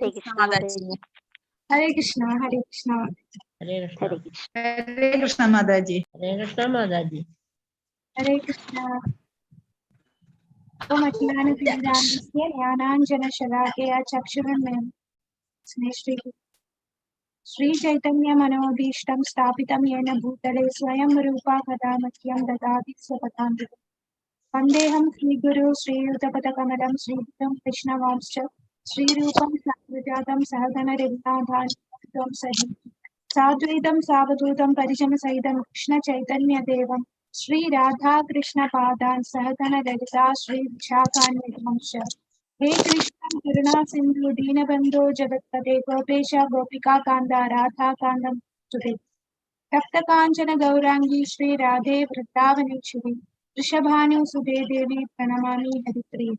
Hare Krishna Mataji. Hare Krishna, Hare Krishna. Hare Krishna. Hare Krishna Mataji. Hare Krishna Mataji. Hare Krishna. Om Ajnana-Timirandhasya Jnananjana-Shalakaya Chakshurunmilitam Shri Chaitanya Manobhishtam Sthapitam Yena Bhutale Swayam Rupa Kadamakyam Dadati Swapadantikam Vandeham Sri Guru Sri Yudapatakamadam Sri Krishna Vamscha Sri Rupam Sakrajatam Sahagana Rinadhanam Sahi Sadhuidam Savadutam Parijana Saidam Krishna Chaitanya Devam Sri Radha Krishna Padan Sahagana Lalita Sri Vishakhanidamsha He Krishna Karuna Sindhu Deenabandhu Jagatpate Gopesha Gopika Kanda Radha Kandam Sute Tapta Kanchana Gaurangi Sri Radhe Vrindavanichuri Rishabhanu Sudhe Devi Pranamami Haripriya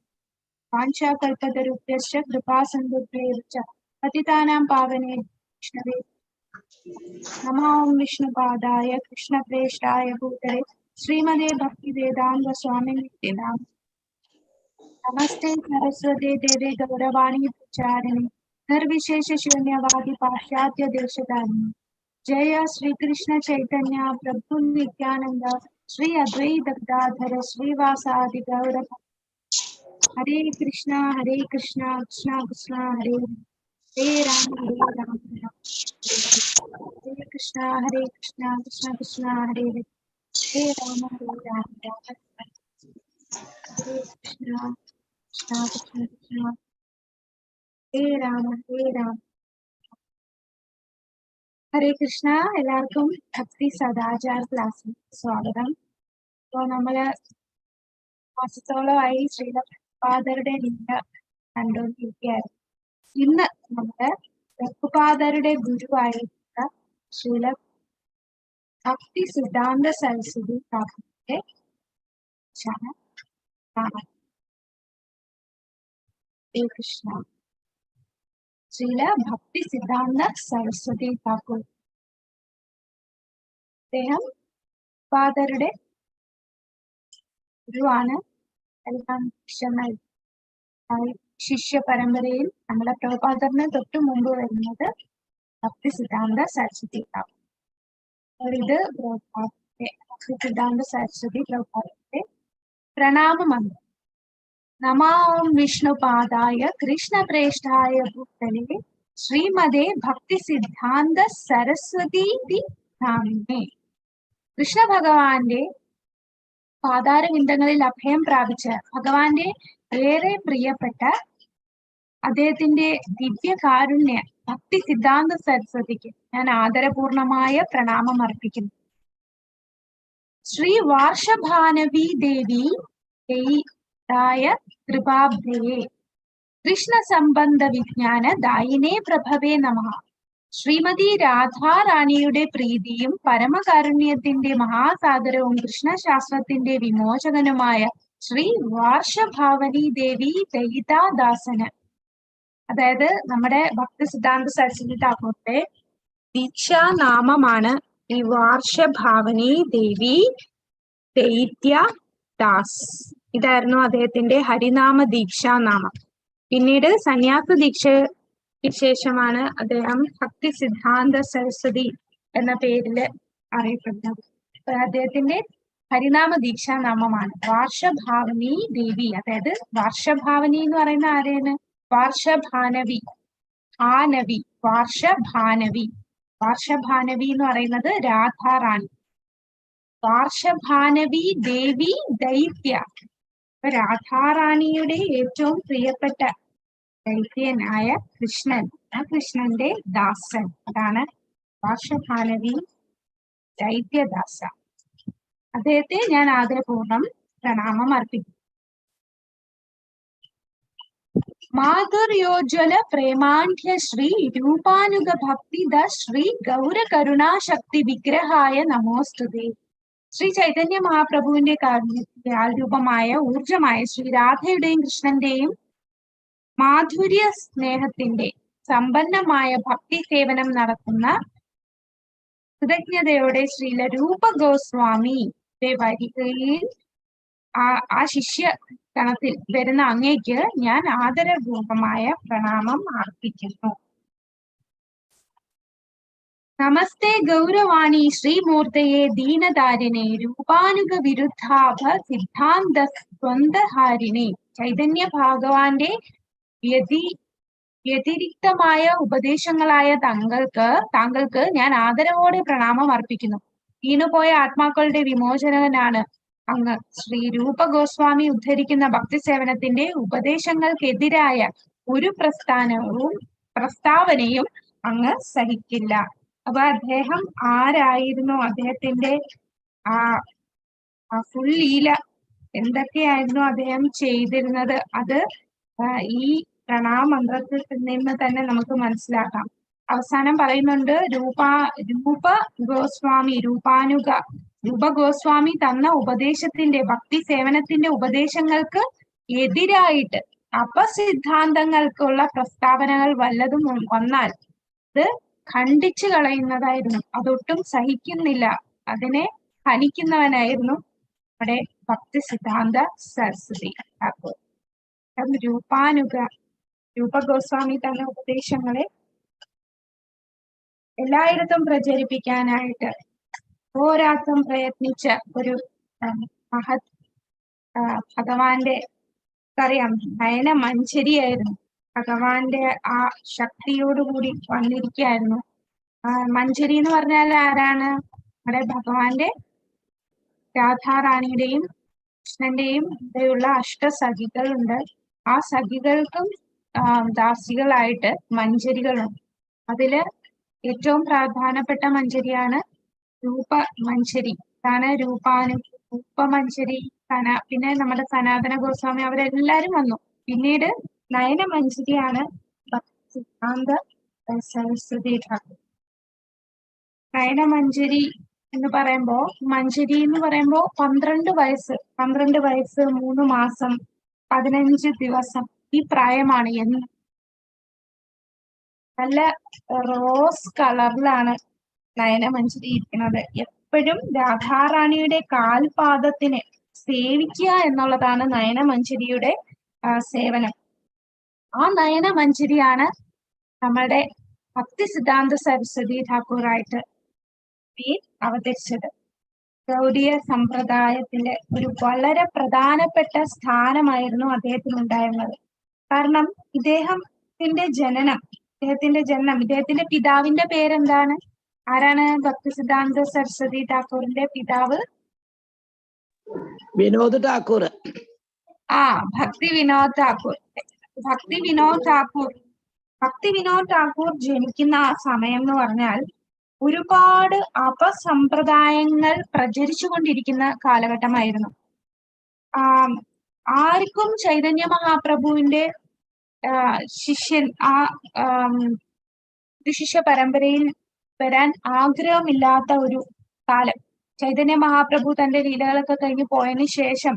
Pancha Kalpatarupyascha Kripa Sindhubhyeva Patitanam Pavane Vishnave Namo Vishnu Padaya Krishna Preshtaya Bhutale Srimade Bhakti Vedanta Swami Nityanam Namaste Saraswati Devi Gauravani Pracharini Nirvishesha Shunyavadi Pashyatya Deshadarni Jaya Sri Krishna Chaitanya Prabhu Nityananda Sri Advaita Gadadhara Sri Vasadi Gaura Hare Krishna Krishna Krishna Hare Hare Rama Hare Krishna Krishna Krishna Hare Hare Rama Hare Krishna Krishna Krishna Hare Rama Hare Krishna എല്ലാവർക്കും ഭക്തി സദാചാർ ക്ലാസ്സിൽ സ്വാഗതം. ഇപ്പോൾ നമ്മള് മാസത്തോളമായി ശ്രീല പ്രഭുപാദരുടെ ലീല കണ്ടുകൊണ്ടിരിക്കുകയായിരുന്നു. ഇന്ന് നമ്മള് പ്രഭുപാദരുടെ ഗുരുവായിട്ടുള്ള ശ്രീല ഭക്തി സിദ്ധാന്ത സരസ്വതി ഠാക്കൂറിന്റെ കൃഷ്ണ ശ്രീല ഭക്തി സിദ്ധാന്ത സരസ്വതി ഠാക്കൂർ അദ്ദേഹം പ്രഭുപാദരുടെ ഗുരുവാണ്. എല്ലാം ശിഷ്യ പരമ്പരയിൽ നമ്മളെ പ്രഭുപാദറിന് തൊട്ട് മുമ്പ് വരുന്നത് ഭക്തി സിദ്ധാന്ത സരസ്വതി ഠാക്കൂർ. ഇത് ഭക്തി സിദ്ധാന്ത സരസ്വതി പ്രഭുപാദരുടെ പ്രണാമമന്ത്രം. നമോ വിഷ്ണുപാദായ കൃഷ്ണപ്രേഷ്ഠായ ഭൂതലേ ശ്രീമദേ ഭക്തി സിദ്ധാന്ത സരസ്വതി നാമിനെ. കൃഷ്ണ ഭഗവാന്റെ പാതാരവിന്ദങ്ങളിൽ അഭയം പ്രാപിച്ച ഭഗവാന്റെ ഏറെ പ്രിയപ്പെട്ട അദ്ദേഹത്തിന്റെ ദിവ്യ കാരുണ്യ ഭക്തി സിദ്ധാന്ത സരസ്വതിക്ക് ഞാൻ ആദരപൂർണമായ പ്രണാമം അർപ്പിക്കുന്നു. ശ്രീ വാർഷഭാനവി ദേവി കൃപാബ്ധയെ കൃഷ്ണ സംബന്ധ വിജ്ഞാന ദായിനേ പ്രഭവേ നമഃ. ശ്രീമതി രാധാറാണിയുടെ പ്രീതിയും പരമകാരുണ്യത്തിന്റെ മഹാസാഗരവും കൃഷ്ണശാസ്ത്രത്തിന്റെ വിമോചകനുമായ ശ്രീ വാർഷഭാവനി ദേവി ദയിതാദാസന്, അതായത് നമ്മുടെ ഭക്തി സിദ്ധാന്ത സരസ്വതി ഠാക്കൂറിന്റെ ദീക്ഷാനാമമാണ് ഈ വാർഷഭാവനി ദേവി ദൈത്യ ദാസ്. ഇതായിരുന്നു അദ്ദേഹത്തിന്റെ ഹരിനാമ ദീക്ഷാനാമം. പിന്നീട് സന്യാസ ദീക്ഷയ്ക്ക് ശേഷമാണ് അദ്ദേഹം ഭക്തി സിദ്ധാന്ത സരസ്വതി എന്ന പേരിൽ അറിയപ്പെടുന്നത്. അദ്ദേഹത്തിന്റെ ഹരിനാമ ദീക്ഷാനാമമാണ് വാർഷഭാവനി ദേവി. അതായത് വാർഷഭാവനി എന്ന് പറയുന്ന ആരെയാണ്? വാർഷഭാനവി, ഭാനവി, വാർഷഭാനവി. വാർഷഭാനവി എന്ന് പറയുന്നത് രാധാറാണി. വാർഷഭാനവി ദേവി ദൈത്യ, രാധാറാണിയുടെ ഏറ്റവും പ്രിയപ്പെട്ട ദൈത്യനായ കൃഷ്ണൻ, ആ കൃഷ്ണന്റെ ദാസൻ, അതാണ് വാർഷഭാനവി ദൈത്യദാസ. അദ്ദേഹത്തെ ഞാൻ ആദരപൂർവ്വം പ്രണാമം അർപ്പിക്കുന്നു. മാധുര്യോജ്വല പ്രേമാഢ്യ ശ്രീ രൂപാനുഗ ഭക്തി ദ ശ്രീ ഗൗര കരുണാശക്തി വിഗ്രഹായ നമോസ്തുതേ. ശ്രീ ചൈതന്യ മഹാപ്രഭുവിന്റെ കാരുണ്യത്തിന്റെ ആൾരൂപമായ ഊർജമായ ശ്രീ രാധയുടെയും കൃഷ്ണന്റെയും മാധുര്യ സ്നേഹത്തിന്റെ സമ്പന്നമായ ഭക്തി സേവനം നടത്തുന്ന കൃതജ്ഞതയോടെ ശ്രീല രൂപ ഗോസ്വാമി വരികയിൽ ആ ശിഷ്യ ഗണത്തിൽ വരുന്ന അങ്ങേക്ക് ഞാൻ ആദരപൂർവമായ പ്രണാമം അർപ്പിക്കുന്നു. നമസ്തേ ഗൗരവാണി ശ്രീമൂർത്തയെ ദീനതാരിണേ രൂപാനുഗ വിരുദ്ധാഭ സിദ്ധാന്ത ദ്വന്ദ്ഹാരിണേ. ചൈതന്യ ഭഗവാന്റെ വ്യതിരിക്തമായ ഉപദേശങ്ങളായ താങ്കൾക്ക് ഞാൻ ആദരവോടെ പ്രണാമം അർപ്പിക്കുന്നു. വീണുപോയ ആത്മാക്കളുടെ വിമോചനനാണ് അങ്ങ്. ശ്രീ രൂപ ഗോസ്വാമി ഉദ്ധരിക്കുന്ന ഭക്തി സേവനത്തിന്റെ ഉപദേശങ്ങൾക്കെതിരായ ഒരു പ്രസ്താവനയും അങ്ങ് സഹിക്കില്ല. അപ്പൊ അദ്ദേഹം ആരായിരുന്നു, അദ്ദേഹത്തിന്റെ ആ ഫുൾ ലീല എന്തൊക്കെയായിരുന്നു അദ്ദേഹം ചെയ്തിരുന്നത്, അത് ഈ പ്രണാമന്ത്രത്തിൽ നിന്ന് തന്നെ നമുക്ക് മനസ്സിലാക്കാം. അവസാനം പറയുന്നുണ്ട്, രൂപ ഗോസ്വാമി തന്ന ഉപദേശത്തിന്റെ ഭക്തി സേവനത്തിന്റെ ഉപദേശങ്ങൾക്ക് എതിരായിട്ട് അപസിദ്ധാന്തങ്ങൾക്കുള്ള പ്രസ്താവനകൾ വല്ലതും വന്നാൽ അത് ഖണ്ഡിച്ചു കളയുന്നതായിരുന്നു. അതൊട്ടും സഹിക്കുന്നില്ല, അതിനെ ഹനിക്കുന്നവനായിരുന്നു നമ്മുടെ ഭക്തി സിദ്ധാന്ത സരസ്വതി ഠാക്കൂർ. രൂപ ഗോസ്വാമി തന്ന ഉപദേശങ്ങളെ എല്ലായിടത്തും പ്രചരിപ്പിക്കാനായിട്ട് പോരാട്ടം പ്രയത്നിച്ച ഒരു മഹത് ഭഗവാന്റെ അറിയാം നയന മഞ്ചരിയായിരുന്നു. ഭഗവാന്റെ ആ ശക്തിയോടുകൂടി വന്നിരിക്കുകയായിരുന്നു. മഞ്ചരി എന്ന് പറഞ്ഞാൽ ആരാണ്? നമ്മുടെ ഭഗവാന്റെ രാധാറാണിയുടെയും കൃഷ്ണന്റെയും ഇടയിലുള്ള അഷ്ടസഖികളുണ്ട്. ആ സഖികൾക്കും ദാസികളായിട്ട് മഞ്ചരികളുണ്ട്. അതില് ഏറ്റവും പ്രധാനപ്പെട്ട മഞ്ചരിയാണ് രൂപ മഞ്ചരി. രൂപമഞ്ചരി, പിന്നെ നമ്മുടെ സനാതന ഗോസ്വാമി, അവരെല്ലാരും വന്നു. പിന്നീട് നയന മഞ്ചരിയാണ് സിദ്ധാന്ത സരസ്വതി ഠാക്കൂർ. നയന മഞ്ചരി എന്ന് പറയുമ്പോ 12 വയസ്സ് 3 മാസം 15 ദിവസം ഈ പ്രായമാണ്. നല്ല റോസ് കളറിലാണ് നയനമഞ്ചരി ഇരിക്കുന്നത്. എപ്പോഴും രാധാറാണിയുടെ കാൽപാദത്തിനെ സേവിക്കുക എന്നുള്ളതാണ് നയനമഞ്ചരിയുടെ സേവനം. ആ നയനമഞ്ചരിയാണ് നമ്മുടെ ഭക്തി സിദ്ധാന്ത സരസ്വതി ഠാക്കൂറായിട്ട് അവതരിച്ചത്. ഗൗഡിയ സമ്പ്രദായത്തിലെ ഒരു വളരെ പ്രധാനപ്പെട്ട സ്ഥാനമായിരുന്നു അദ്ദേഹത്തിനുണ്ടായിരുന്നത്. കാരണം ഇദ്ദേഹത്തിന്റെ പിതാവിന്റെ പേരെന്താണ്? ആരാണ് ഭക്തി സിദ്ധാന്ത സരസ്വതി ഠാക്കൂറിന്റെ പിതാവ്? വിനോദ് ഠാക്കൂർ. ഭക്തി വിനോദ് ഠാക്കൂർ ജനിക്കുന്ന ആ സമയം എന്ന് പറഞ്ഞാൽ ഒരുപാട് അപസമ്പ്രദായങ്ങൾ പ്രചരിച്ചുകൊണ്ടിരിക്കുന്ന കാലഘട്ടമായിരുന്നു. ആർക്കും ചൈതന്യ മഹാപ്രഭുവിന്റെ ശിഷ്യ പരമ്പരയിൽ വരാൻ ആഗ്രഹമില്ലാത്ത ഒരു കാലം. ചൈതന്യ മഹാപ്രഭു തന്റെ ലീലകളൊക്കെ കഴിഞ്ഞ് പോയതിനു ശേഷം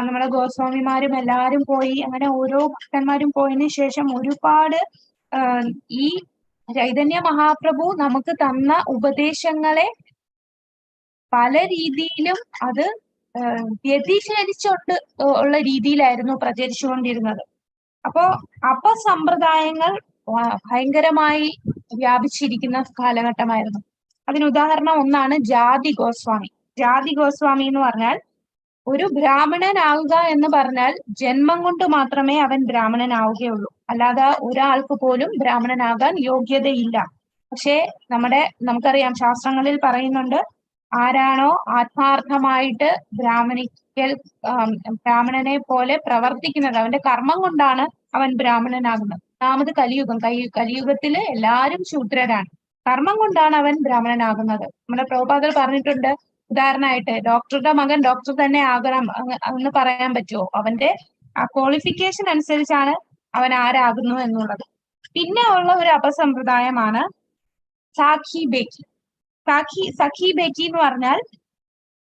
നമ്മുടെ ഗോസ്വാമിമാരും എല്ലാവരും പോയി, അങ്ങനെ ഓരോ ഭക്തന്മാരും പോയതിനു ശേഷം ഒരുപാട് ഈ ചൈതന്യ മഹാപ്രഭു നമുക്ക് തന്ന ഉപദേശങ്ങളെ പല രീതിയിലും അത് വ്യതിചലിച്ചുകൊണ്ട് ഉള്ള രീതിയിലായിരുന്നു പ്രചരിച്ചുകൊണ്ടിരുന്നത്. അപ്പോ അപസമ്പ്രദായങ്ങൾ ഭയങ്കരമായി വ്യാപിച്ചിരിക്കുന്ന കാലഘട്ടമായിരുന്നു. അതിനുദാഹരണം ഒന്നാണ് ജാതി ഗോസ്വാമി എന്ന് പറഞ്ഞാൽ, ഒരു ബ്രാഹ്മണനാവുക എന്ന് പറഞ്ഞാൽ ജന്മം കൊണ്ട് മാത്രമേ അവൻ ബ്രാഹ്മണനാവുകയുള്ളൂ, അല്ലാതെ ഒരാൾക്ക് പോലും ബ്രാഹ്മണനാകാൻ യോഗ്യതയില്ല. പക്ഷേ നമുക്കറിയാം, ശാസ്ത്രങ്ങളിൽ പറയുന്നുണ്ട്, ആരാണോ ആത്മാർത്ഥമായിട്ട് ബ്രാഹ്മണനെ പോലെ പ്രവർത്തിക്കുന്നത്, അവന്റെ കർമ്മം കൊണ്ടാണ് അവൻ ബ്രാഹ്മണനാകുന്നത്. ഒന്നാമത് കലിയുഗത്തില് എല്ലാവരും ശൂദ്രരാണ്, കർമ്മം കൊണ്ടാണ് അവൻ ബ്രാഹ്മണനാകുന്നത്. നമ്മുടെ പ്രഭുപാദർ പറഞ്ഞിട്ടുണ്ട്, ഉദാഹരണമായിട്ട് ഡോക്ടറുടെ മകൻ ഡോക്ടർ തന്നെ ആകണം എന്ന് പറയാൻ പറ്റുമോ? അവന്റെ ക്വാളിഫിക്കേഷൻ അനുസരിച്ചാണ് അവൻ ആരാകുന്നു എന്നുള്ളത്. പിന്നെ ഉള്ള ഒരു അപസമ്പ്രദായമാണ് സഖി ബേക്കി എന്ന് പറഞ്ഞാൽ,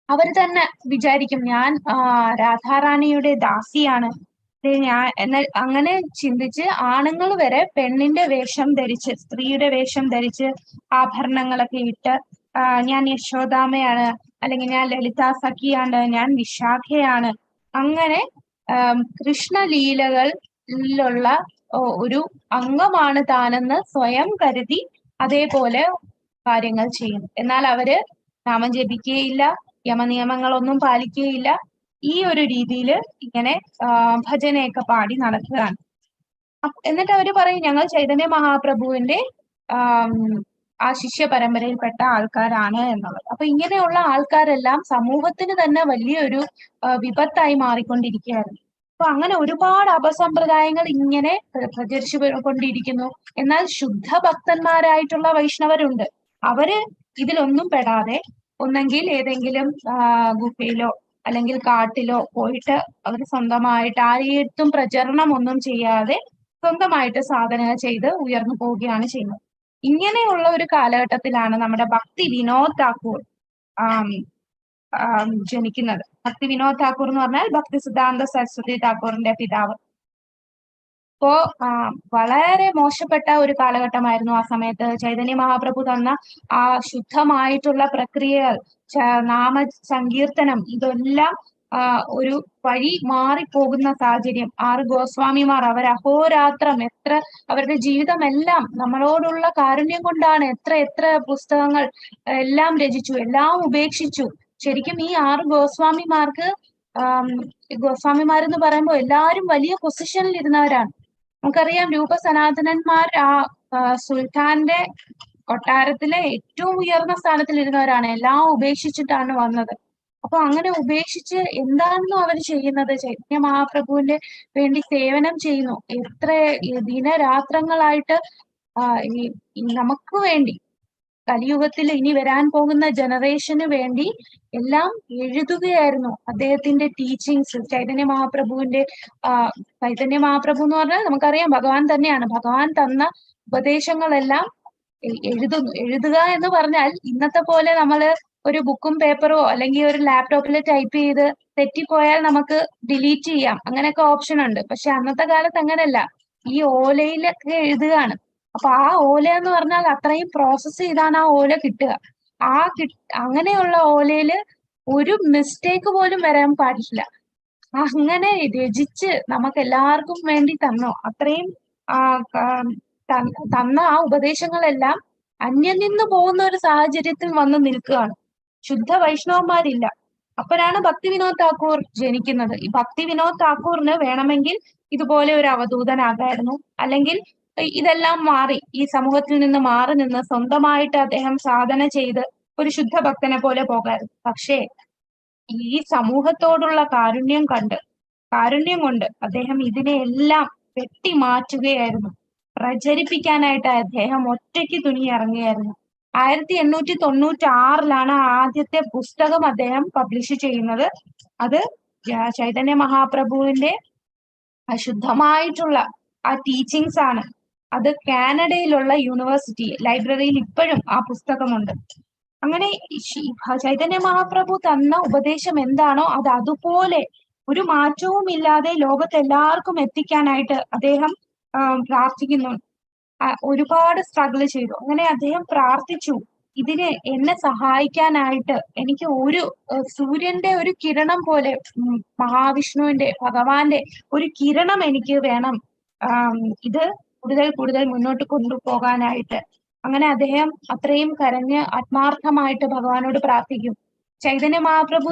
അവർ തന്നെ വിചാരിക്കും ഞാൻ രാധാറാണിയുടെ ദാസിയാണ്, എന്നാൽ അങ്ങനെ ചിന്തിച്ച് ആണുങ്ങൾ വരെ പെണ്ണിന്റെ വേഷം ധരിച്ച്, സ്ത്രീയുടെ വേഷം ധരിച്ച് ആഭരണങ്ങളൊക്കെ ഇട്ട് ഞാൻ യശോദാമയാണ്, അല്ലെങ്കിൽ ഞാൻ ലളിതാ സഖിയാണ്, ഞാൻ വിശാഖയാണ്, അങ്ങനെ കൃഷ്ണലീലകളിലുള്ള ഒരു അംഗമാണ് താനെന്ന് സ്വയം കരുതി അതേപോലെ കാര്യങ്ങൾ ചെയ്യുന്നു. എന്നാൽ അവര് നാമം ജപിക്കുകയില്ല, യമനിയമങ്ങളൊന്നും പാലിക്കുകയില്ല. ഈ ഒരു രീതിയിൽ ഇങ്ങനെ ഭജനയൊക്കെ പാടി നടക്കുകയാണ്. എന്നിട്ട് അവര് പറയും ഞങ്ങൾ ചൈതന്യ മഹാപ്രഭുവിന്റെ ആ ശിഷ്യ പരമ്പരയിൽപ്പെട്ട ആൾക്കാരാണ് എന്നുള്ളത്. അപ്പൊ ഇങ്ങനെയുള്ള ആൾക്കാരെല്ലാം സമൂഹത്തിന് തന്നെ വലിയൊരു വിപത്തായി മാറിക്കൊണ്ടിരിക്കുകയായിരുന്നു. അപ്പൊ അങ്ങനെ ഒരുപാട് അപസമ്പ്രദായങ്ങൾ ഇങ്ങനെ പ്രചരിച്ചു കൊണ്ടിരിക്കുന്നു. എന്നാൽ ശുദ്ധ ഭക്തന്മാരായിട്ടുള്ള വൈഷ്ണവരുണ്ട്. അവര് ഇതിലൊന്നും പെടാതെ ഒന്നെങ്കിൽ ഏതെങ്കിലും ഗുഹയിലോ അല്ലെങ്കിൽ കാട്ടിലോ പോയിട്ട് അവർ സ്വന്തമായിട്ട് ആരെയും പ്രചരണം ഒന്നും ചെയ്യാതെ സ്വന്തമായിട്ട് സാധനങ്ങൾ ചെയ്ത് ഉയർന്നു പോവുകയാണ് ചെയ്യുന്നത്. ഇങ്ങനെയുള്ള ഒരു കാലഘട്ടത്തിലാണ് നമ്മുടെ ഭക്തി വിനോദ് താക്കൂർ ജനിക്കുന്നത്. ഭക്തി വിനോദ് താക്കൂർ എന്ന് പറഞ്ഞാൽ ഭക്തി സിദ്ധാന്ത സരസ്വതി താക്കൂറിന്റെ പിതാവ്. അപ്പോ വളരെ മോശപ്പെട്ട ഒരു കാലഘട്ടമായിരുന്നു ആ സമയത്ത്. ചൈതന്യ മഹാപ്രഭു തന്ന ആ ശുദ്ധമായിട്ടുള്ള പ്രക്രിയകൾ, നാമ സങ്കീർത്തനം, ഇതെല്ലാം ഒരു വഴി മാറിപ്പോകുന്ന സാഹചര്യം. 6 ഗോസ്വാമിമാർ അവർ അഹോരാത്രം എത്ര അവരുടെ ജീവിതമെല്ലാം നമ്മളോടുള്ള കാരുണ്യം കൊണ്ടാണ് എത്ര പുസ്തകങ്ങൾ എല്ലാം രചിച്ചു, എല്ലാം ഉപേക്ഷിച്ചു. ശരിക്കും ഈ 6 ഗോസ്വാമിമാർക്ക് ഗോസ്വാമിമാരെന്ന് പറയുമ്പോൾ എല്ലാവരും വലിയ പൊസിഷനിൽ ഇരുന്നവരാണ്. നമുക്കറിയാം രൂപസനാതനന്മാർ ആ സുൽത്താന്റെ കൊട്ടാരത്തിലെ ഏറ്റവും ഉയർന്ന സ്ഥാനത്തിൽ ഇരുന്നവരാണ്. എല്ലാം ഉപേക്ഷിച്ചിട്ടാണ് വന്നത്. അപ്പൊ അങ്ങനെ ഉപേക്ഷിച്ച് എന്താണെന്നോ അവർ ചെയ്യുന്നത്? ചൈതന്യ മഹാപ്രഭുവിന്റെ വേണ്ടി സേവനം ചെയ്യുന്നു. എത്ര ദിനരാത്രങ്ങളായിട്ട് നമുക്ക് വേണ്ടി, കലിയുഗത്തിൽ ഇനി വരാൻ പോകുന്ന ജനറേഷന് വേണ്ടി എല്ലാം എഴുതുകയായിരുന്നു. അദ്ദേഹത്തിന്റെ ടീച്ചിങ്സ്, ചൈതന്യ മഹാപ്രഭുവിന്റെ ചൈതന്യ മഹാപ്രഭു എന്ന് പറഞ്ഞാൽ നമുക്കറിയാം ഭഗവാൻ തന്നെയാണ്. ഭഗവാൻ തന്ന ഉപദേശങ്ങളെല്ലാം എഴുതുന്നു. എഴുതുക എന്ന് പറഞ്ഞാൽ ഇന്നത്തെ പോലെ നമ്മള് ഒരു ബുക്കും പേപ്പറോ അല്ലെങ്കിൽ ഒരു ലാപ്ടോപ്പിൽ ടൈപ്പ് ചെയ്ത് തെറ്റിപ്പോയാൽ നമുക്ക് ഡിലീറ്റ് ചെയ്യാം, അങ്ങനെയൊക്കെ ഓപ്ഷൻ ഉണ്ട്. പക്ഷെ അന്നത്തെ കാലത്ത് അങ്ങനെയല്ല. ഈ ഓലയിലൊക്കെ എഴുതുകയാണ്. അപ്പൊ ആ ഓല എന്ന് പറഞ്ഞാൽ അത്രയും പ്രോസസ്സ് ചെയ്താണ് ആ ഓല കിട്ടുക. അങ്ങനെയുള്ള ഓലയില് ഒരു മിസ്റ്റേക്ക് പോലും വരാൻ പാടില്ല. അങ്ങനെ രചിച്ച് നമുക്ക് എല്ലാവർക്കും വേണ്ടി തന്നു. അത്രയും തന്ന ആ ഉപദേശങ്ങളെല്ലാം അന്യം നിന്ന് പോകുന്ന ഒരു സാഹചര്യത്തിൽ വന്ന് നിൽക്കുകയാണ്. ശുദ്ധ വൈഷ്ണവന്മാരില്ല. അപ്പോഴാണ് ഭക്തി വിനോദ് താക്കൂർ ജനിക്കുന്നത്. ഈ ഭക്തി വിനോദ് താക്കൂറിന് വേണമെങ്കിൽ ഇതുപോലെ ഒരു അവധൂതനാകായിരുന്നു, അല്ലെങ്കിൽ ഇതെല്ലാം മാറി ഈ സമൂഹത്തിൽ നിന്ന് മാറി നിന്ന് സ്വന്തമായിട്ട് അദ്ദേഹം സാധന ചെയ്ത് ഒരു ശുദ്ധ ഭക്തനെ പോലെ പോകായിരുന്നു. പക്ഷേ ഈ സമൂഹത്തോടുള്ള കാരുണ്യം കൊണ്ട് അദ്ദേഹം ഇതിനെയെല്ലാം വെട്ടി മാറ്റുകയായിരുന്നു. പ്രചരിപ്പിക്കാനായിട്ട് അദ്ദേഹം ഒറ്റയ്ക്ക് തുനിയിറങ്ങുകയായിരുന്നു. 1896 ആദ്യത്തെ പുസ്തകം അദ്ദേഹം പബ്ലിഷ് ചെയ്യുന്നത്. അത് ചൈതന്യ മഹാപ്രഭുവിന്റെ അശുദ്ധമായിട്ടുള്ള ആ ടീച്ചിങ്സ് ആണ്. അത് കാനഡയിലുള്ള യൂണിവേഴ്സിറ്റി ലൈബ്രറിയിൽ ഇപ്പോഴും ആ പുസ്തകമുണ്ട്. അങ്ങനെ ചൈതന്യ മഹാപ്രഭു തന്ന ഉപദേശം എന്താണോ അത് അതുപോലെ ഒരു മാറ്റവും ഇല്ലാതെ ലോകത്തെല്ലാവർക്കും എത്തിക്കാനായിട്ട് അദ്ദേഹം പ്രാർത്ഥിക്കുന്നു. ഒരുപാട് സ്ട്രഗിൾ ചെയ്തു. അങ്ങനെ അദ്ദേഹം പ്രാർത്ഥിച്ചു, ഇതിന് എന്നെ സഹായിക്കാനായിട്ട് എനിക്ക് ഒരു സൂര്യന്റെ ഒരു കിരണം പോലെ, മഹാവിഷ്ണുവിന്റെ ഭഗവാന്റെ ഒരു കിരണം എനിക്ക് വേണം, ഇത് കൂടുതൽ മുന്നോട്ട് കൊണ്ടുപോകാനായിട്ട്. അങ്ങനെ അദ്ദേഹം അത്രയും കരഞ്ഞ് ആത്മാർത്ഥമായിട്ട് ഭഗവാനോട് പ്രാർത്ഥിക്കും. ചൈതന്യ മഹാപ്രഭു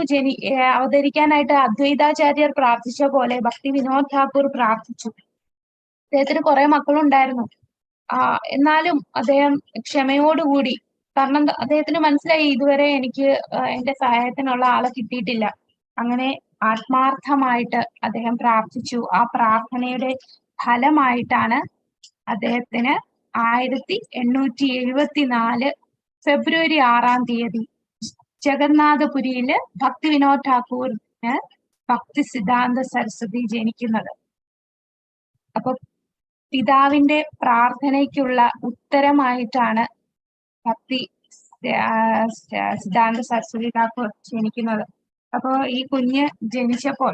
അവതരിക്കാനായിട്ട് അദ്വൈതാചാര്യർ പ്രാർത്ഥിച്ച പോലെ ഭക്തി വിനോദ് താക്കൂർ പ്രാർത്ഥിച്ചു. അദ്ദേഹത്തിന് കുറെ മക്കളുണ്ടായിരുന്നു. എന്നാലും അദ്ദേഹം ക്ഷമയോടുകൂടി, കാരണം അദ്ദേഹത്തിന് മനസ്സിലായി ഇതുവരെ എനിക്ക് എന്റെ സഹായത്തിനുള്ള ആളെ കിട്ടിയിട്ടില്ല. അങ്ങനെ ആത്മാർത്ഥമായിട്ട് അദ്ദേഹം പ്രാർത്ഥിച്ചു. ആ പ്രാർത്ഥനയുടെ ഫലമായിട്ടാണ് അദ്ദേഹത്തിന് 1874 ഫെബ്രുവരി 6 ജഗന്നാഥപുരിയില് ഭക്തി വിനോദ് താക്കൂറിന് ഭക്തി സിദ്ധാന്ത സരസ്വതി ജനിക്കുന്നത്. അപ്പൊ പിതാവിന്റെ പ്രാർത്ഥനയ്ക്കുള്ള ഉത്തരമായിട്ടാണ് ഭക്തി സിദ്ധാന്ത സരസ്വതി താക്കൂർ ജനിക്കുന്നത്. അപ്പോ ഈ കുഞ്ഞ് ജനിച്ചപ്പോൾ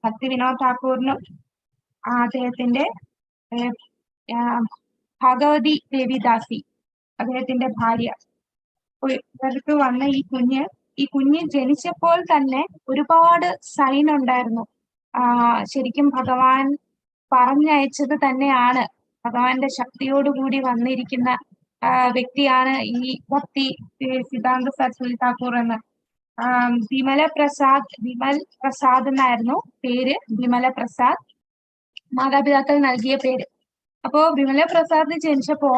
ഭക്തി വിനോദ് താക്കൂറിനും അദ്ദേഹത്തിന്റെ ഭഗവതി ദേവിദാസി, അദ്ദേഹത്തിന്റെ ഭാര്യ, ഇവർക്ക് വന്ന ഈ കുഞ്ഞ് ജനിച്ചപ്പോൾ തന്നെ ഒരുപാട് സൈൻ ഉണ്ടായിരുന്നു. ശരിക്കും ഭഗവാൻ പറഞ്ഞയച്ചത് തന്നെയാണ്. ഭഗവാന്റെ ശക്തിയോടുകൂടി വന്നിരിക്കുന്ന വ്യക്തിയാണ് ഈ ഭക്തി സിദ്ധാന്ത സരസ്വതി താക്കൂർ എന്ന്. വിമൽ പ്രസാദ് എന്നായിരുന്നു പേര്. വിമല പ്രസാദ് മാതാപിതാക്കൾ നൽകിയ പേര്. അപ്പോ വിമല പ്രസാദ് ജനിച്ചപ്പോ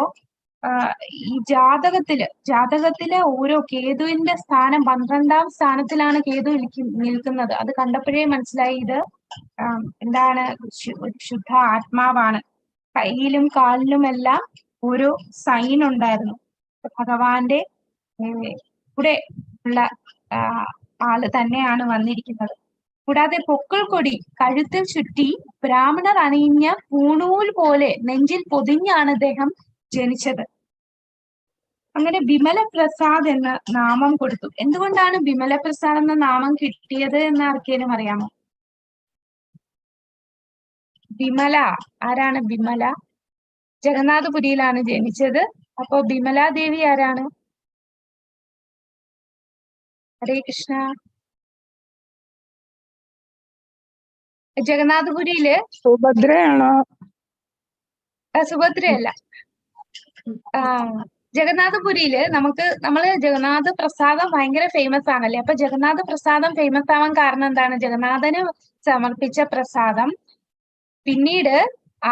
ഈ ജാതകത്തില് ഓരോ കേതുവിന്റെ സ്ഥാനം 12ാം സ്ഥാനത്തിലാണ് കേതു നിൽക്കുന്നത്. അത് കണ്ടപ്പോഴേ മനസ്സിലായി ഇത് എന്താണ്, ശുദ്ധ ആത്മാവാണ്. കയ്യിലും കാലിലും എല്ലാം ഓരോ സൈൻ ഉണ്ടായിരുന്നു. ഭഗവാന്റെ കൂടെ ഉള്ള ആള് തന്നെയാണ് വന്നിരിക്കുന്നത്. കൂടാതെ പൊക്കിൾ കൊടി കഴുത്തിൽ ചുറ്റി ബ്രാഹ്മണർ അണിഞ്ഞ പൂണൂൽ പോലെ നെഞ്ചിൽ പൊതിഞ്ഞാണ് അദ്ദേഹം ജനിച്ചത്. അങ്ങനെ വിമല പ്രസാദ് എന്ന നാമം കൊടുത്തു. എന്തുകൊണ്ടാണ് വിമല പ്രസാദ് എന്ന നാമം കിട്ടിയത് എന്ന് ആർക്കേലും അറിയാമോ? വിമല, ആരാണ് വിമല? ജഗന്നാഥപുരിയിലാണ് ജനിച്ചത്. അപ്പോ വിമലാ ദേവി ആരാണ്? ഹരേ കൃഷ്ണ. ജഗന്നാഥപുരിയില് സുഭദ്രയാണോ? സുഭദ്രയല്ല. ജഗന്നാഥപുരിയില് നമ്മള് ജഗന്നാഥ പ്രസാദം ഭയങ്കര ഫേമസ് ആണല്ലേ. അപ്പൊ ജഗന്നാഥ പ്രസാദം ഫേമസ് ആവാൻ കാരണം എന്താണ്? ജഗന്നാഥന് സമർപ്പിച്ച പ്രസാദം പിന്നീട്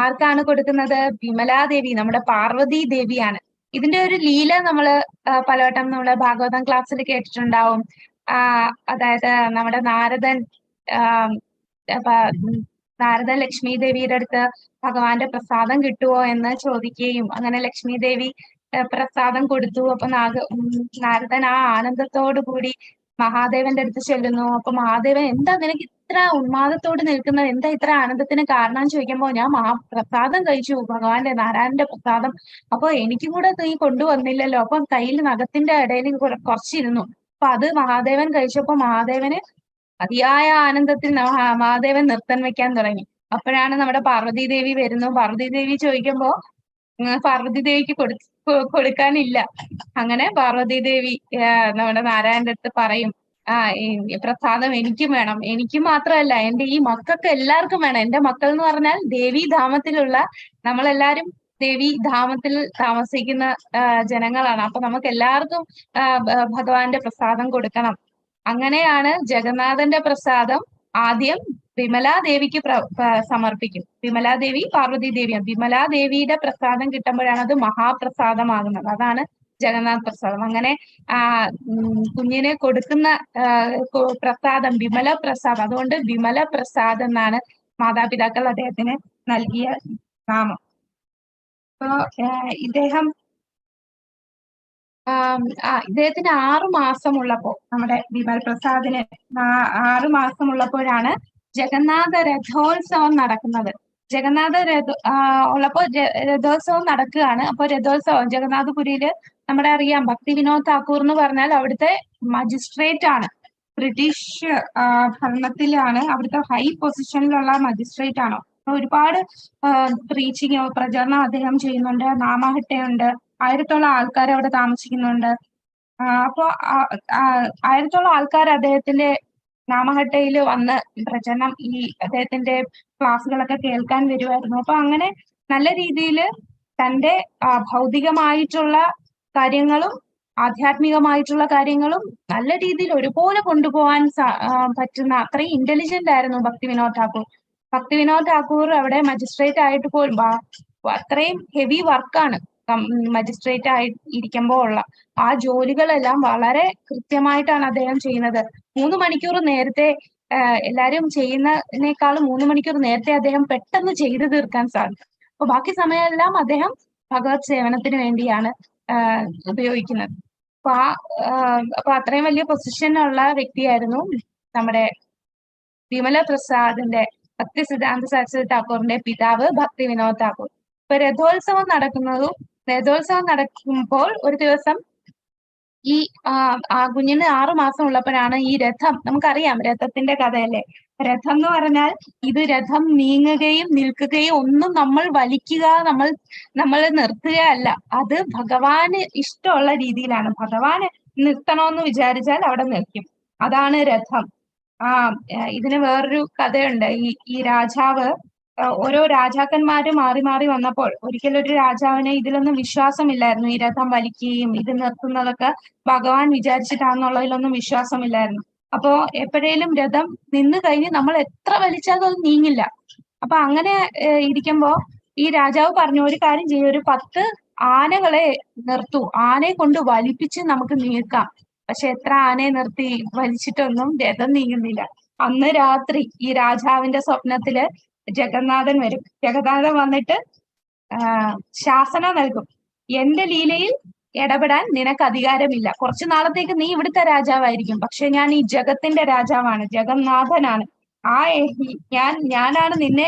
ആർക്കാണ് കൊടുക്കുന്നത്? വിമലാദേവി, നമ്മുടെ പാർവതി ദേവിയാണ്. ഇതിന്റെ ഒരു ലീല നമ്മള് പലവട്ടം നമ്മള് ഭാഗവതം ക്ലാസ്സിൽ കേട്ടിട്ടുണ്ടാവും. അതായത് നമ്മുടെ നാരദൻ ലക്ഷ്മി ദേവിയുടെ അടുത്ത് ഭഗവാന്റെ പ്രസാദം കിട്ടുമോ എന്ന് ചോദിക്കുകയും അങ്ങനെ ലക്ഷ്മി ദേവി പ്രസാദം കൊടുത്തു. അപ്പൊ നാരദൻ ആ ആനന്ദത്തോടു കൂടി മഹാദേവന്റെ അടുത്ത് ചെല്ലുന്നു. അപ്പൊ മഹാദേവൻ, എന്താ നിനക്ക് ഇത്ര ഉന്മാദത്തോട് നിൽക്കുന്നത്, എന്താ ഇത്ര ആനന്ദത്തിന് കാരണം ചോദിക്കുമ്പോ, ഞാൻ പ്രസാദം കഴിച്ചു, ഭഗവാന്റെ നാരായണന്റെ പ്രസാദം. അപ്പൊ എനിക്കും കൂടെ നീ കൊണ്ടുവന്നില്ലല്ലോ. അപ്പൊ കയ്യിൽ നഖത്തിന്റെ ഇടയിൽ കുറച്ചിരുന്നു. അപ്പൊ അത് മഹാദേവൻ കഴിച്ചപ്പോ മഹാദേവന് അതിയായ ആനന്ദത്തിൽ മഹാദേവൻ നൃത്തം വെക്കാൻ തുടങ്ങി. അപ്പോഴാണ് നമ്മുടെ പാർവതി ദേവി വരുന്നു. പാർവതി ദേവി ചോദിക്കുമ്പോ പാർവതി ദേവിക്ക് കൊടുക്കാനില്ല. അങ്ങനെ പാർവതി ദേവി നമ്മുടെ നാരായണന്റെ അടുത്ത് പറയും, പ്രസാദം എനിക്കും വേണം. എനിക്ക് മാത്രമല്ല, എന്റെ ഈ മക്കൾക്ക് എല്ലാവർക്കും വേണം. എന്റെ മക്കൾ എന്ന് പറഞ്ഞാൽ ദേവീധാമത്തിലുള്ള, നമ്മളെല്ലാരും ദേവീധാമത്തിൽ താമസിക്കുന്ന ജനങ്ങളാണ്. അപ്പൊ നമുക്ക് എല്ലാവർക്കും ഭഗവാന്റെ പ്രസാദം കൊടുക്കണം. അങ്ങനെയാണ് ജഗന്നാഥന്റെ പ്രസാദം ആദ്യം വിമലാദേവിക്ക് സമർപ്പിക്കും. വിമലാദേവി പാർവതി ദേവിയാണ്. വിമലാദേവിയുടെ പ്രസാദം കിട്ടുമ്പോഴാണ് അത് മഹാപ്രസാദമാകുന്നത്. അതാണ് ജഗന്നാഥ പ്രസാദം. അങ്ങനെ കുഞ്ഞിനെ കൊടുക്കുന്ന പ്രസാദം വിമല പ്രസാദം. അതുകൊണ്ട് വിമല പ്രസാദ് എന്നാണ് മാതാപിതാക്കൾ അദ്ദേഹത്തിന് നൽകിയ നാമം. അപ്പോ ഇദ്ദേഹത്തിന് 6 മാസമുള്ളപ്പോ, നമ്മുടെ വിമൽ പ്രസാദിന് 6 മാസമുള്ളപ്പോഴാണ് ജഗന്നാഥ രഥോത്സവം നടക്കുന്നത്. ജഗന്നാഥ രഥോത്സവം നടക്കുകയാണ്. അപ്പൊ രഥോത്സവം ജഗന്നാഥപുരിയില് നമ്മുടെ അറിയാം, ഭക്തി വിനോദ് താക്കൂർ എന്ന് പറഞ്ഞാൽ അവിടുത്തെ മജിസ്ട്രേറ്റ് ആണ്. ബ്രിട്ടീഷ് ഭരണത്തിലാണ് അവിടുത്തെ ഹൈ പൊസിഷനിലുള്ള മജിസ്ട്രേറ്റ് ആണ്. ഒരുപാട് പ്രചരണം അദ്ദേഹം ചെയ്യുന്നുണ്ട്. നാമഹട്ടയുണ്ട്. 1000-ഓളം ആൾക്കാർ അവിടെ താമസിക്കുന്നുണ്ട്. അപ്പോ 1000-ഓളം ആൾക്കാർ അദ്ദേഹത്തിന്റെ നാമഹട്ടയിൽ വന്ന് പ്രചരണം, ഈ അദ്ദേഹത്തിന്റെ ക്ലാസ്സുകളൊക്കെ കേൾക്കാൻ വരുമായിരുന്നു. അപ്പൊ അങ്ങനെ നല്ല രീതിയിൽ തന്റെ ഭൗതികമായിട്ടുള്ള കാര്യങ്ങളും ആധ്യാത്മികമായിട്ടുള്ള കാര്യങ്ങളും നല്ല രീതിയിൽ ഒരുപോലെ കൊണ്ടുപോകാൻ പറ്റുന്ന അത്രയും ഇന്റലിജന്റ് ആയിരുന്നു ഭക്തി വിനോദ് താക്കൂർ. ഭക്തി വിനോദ് താക്കൂർ അവിടെ മജിസ്ട്രേറ്റ് ആയിട്ട് പോലും അത്രയും ഹെവി വർക്കാണ് മജിസ്ട്രേറ്റ് ആയി ഇരിക്കുമ്പോൾ ഉള്ള ആ ജോലികളെല്ലാം വളരെ കൃത്യമായിട്ടാണ് അദ്ദേഹം ചെയ്യുന്നത്. 3 മണിക്കൂർ നേരത്തെ, എല്ലാരും ചെയ്യുന്നതിനേക്കാളും 3 മണിക്കൂർ നേരത്തെ അദ്ദേഹം പെട്ടെന്ന് ചെയ്തു തീർക്കാൻ സാധിക്കും. അപ്പൊ ബാക്കി സമയമെല്ലാം അദ്ദേഹം ഭഗവത് സേവനത്തിന് വേണ്ടിയാണ് ഉപയോഗിക്കുന്നത്. അപ്പൊ അത്രയും വലിയ പൊസിഷനുള്ള വ്യക്തിയായിരുന്നു നമ്മുടെ വിമല പ്രസാദിന്റെ, ഭക്തി സിദ്ധാന്ത സരസ്വതി താക്കൂറിന്റെ പിതാവ് ഭക്തി വിനോദ് താക്കൂർ. ഇപ്പൊ രഥോത്സവം നടക്കുമ്പോൾ ഒരു ദിവസം ഈ കുഞ്ഞിന് 6 മാസം ഉള്ളപ്പോഴാണ് ഈ രഥം, നമുക്കറിയാം രഥത്തിന്റെ കഥയല്ലേ. രഥം എന്ന് പറഞ്ഞാൽ ഇത് രഥം നീങ്ങുകയും നിൽക്കുകയും ഒന്നും നമ്മൾ വലിക്കുക, നമ്മൾ നിർത്തുകയല്ല. അത് ഭഗവാന് ഇഷ്ടമുള്ള രീതിയിലാണ്. ഭഗവാന് നിർത്തണമെന്ന് വിചാരിച്ചാൽ അവിടെ നിൽക്കും. അതാണ് രഥം. ഇതിന് വേറൊരു കഥയുണ്ട്. ഈ രാജാവ് ഓരോ രാജാക്കന്മാര് മാറി മാറി വന്നപ്പോൾ ഒരിക്കലും ഒരു രാജാവിന് ഇതിലൊന്നും വിശ്വാസമില്ലായിരുന്നു. ഈ രഥം വലിക്കുകയും ഇത് നിർത്തുന്നതൊക്കെ ഭഗവാൻ വിചാരിച്ചിട്ടാണെന്നുള്ളതിലൊന്നും വിശ്വാസമില്ലായിരുന്നു. അപ്പോ എപ്പോഴേലും രഥം നിന്ന് കഴിഞ്ഞ് നമ്മൾ എത്ര വലിച്ചാലും അത് നീങ്ങില്ല. അപ്പൊ അങ്ങനെ ഇരിക്കുമ്പോ ഈ രാജാവ് പറഞ്ഞു, ഒരു കാര്യം ചെയ്യും, ഒരു 10 ആനകളെ നിർത്തൂ, ആനയെ കൊണ്ട് വലിപ്പിച്ച് നമുക്ക് നീക്കാം. പക്ഷെ എത്ര ആനയെ നിർത്തി വലിച്ചിട്ടൊന്നും രഥം നീങ്ങുന്നില്ല. അന്ന് രാത്രി ഈ രാജാവിന്റെ സ്വപ്നത്തില് ജഗന്നാഥൻ വരും. ജഗന്നാഥൻ വന്നിട്ട് ശാസന നൽകും. എന്റെ ലീലയിൽ ഇടപെടാൻ നിനക്ക് അധികാരമില്ല. കുറച്ചു നാളത്തേക്ക് നീ ഇവിടുത്തെ രാജാവായിരിക്കും, പക്ഷെ ഞാൻ ഈ ജഗത്തിന്റെ രാജാവാണ്, ജഗന്നാഥനാണ്. ഞാനാണ് നിന്നെ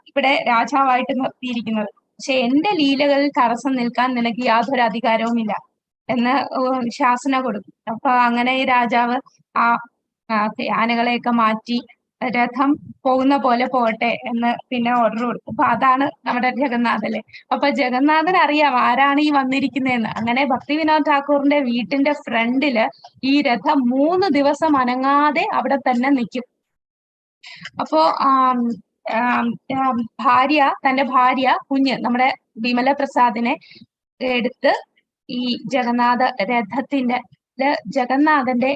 ഇവിടെ രാജാവായിട്ട് നിർത്തിയിരിക്കുന്നത്. പക്ഷെ എന്റെ ലീലകളിൽ തടസ്സം നിൽക്കാൻ നിനക്ക് യാതൊരു അധികാരവുമില്ല എന്ന് ശാസന കൊടുക്കും. അപ്പൊ അങ്ങനെ ഈ രാജാവ് ആനകളെയൊക്കെ മാറ്റി രഥം പോകുന്ന പോലെ പോകട്ടെ എന്ന് പിന്നെ ഓർഡർ കൊടുക്കും. അപ്പൊ അതാണ് നമ്മുടെ ജഗന്നാഥല്ലേ. അപ്പൊ ജഗന്നാഥൻ അറിയാം ആരാണ് ഈ വന്നിരിക്കുന്നതെന്ന്. അങ്ങനെ ഭക്തി വിനോദ് ഠാക്കൂറിന്റെ വീട്ടിന്റെ ഫ്രണ്ടില് ഈ രഥം 3 ദിവസം അനങ്ങാതെ അവിടെ തന്നെ നിൽക്കും. അപ്പോ തന്റെ ഭാര്യ കുഞ്ഞ് നമ്മുടെ വിമല പ്രസാദിനെ എടുത്ത് ഈ ജഗന്നാഥ രഥത്തിന്റെ ജഗന്നാഥന്റെ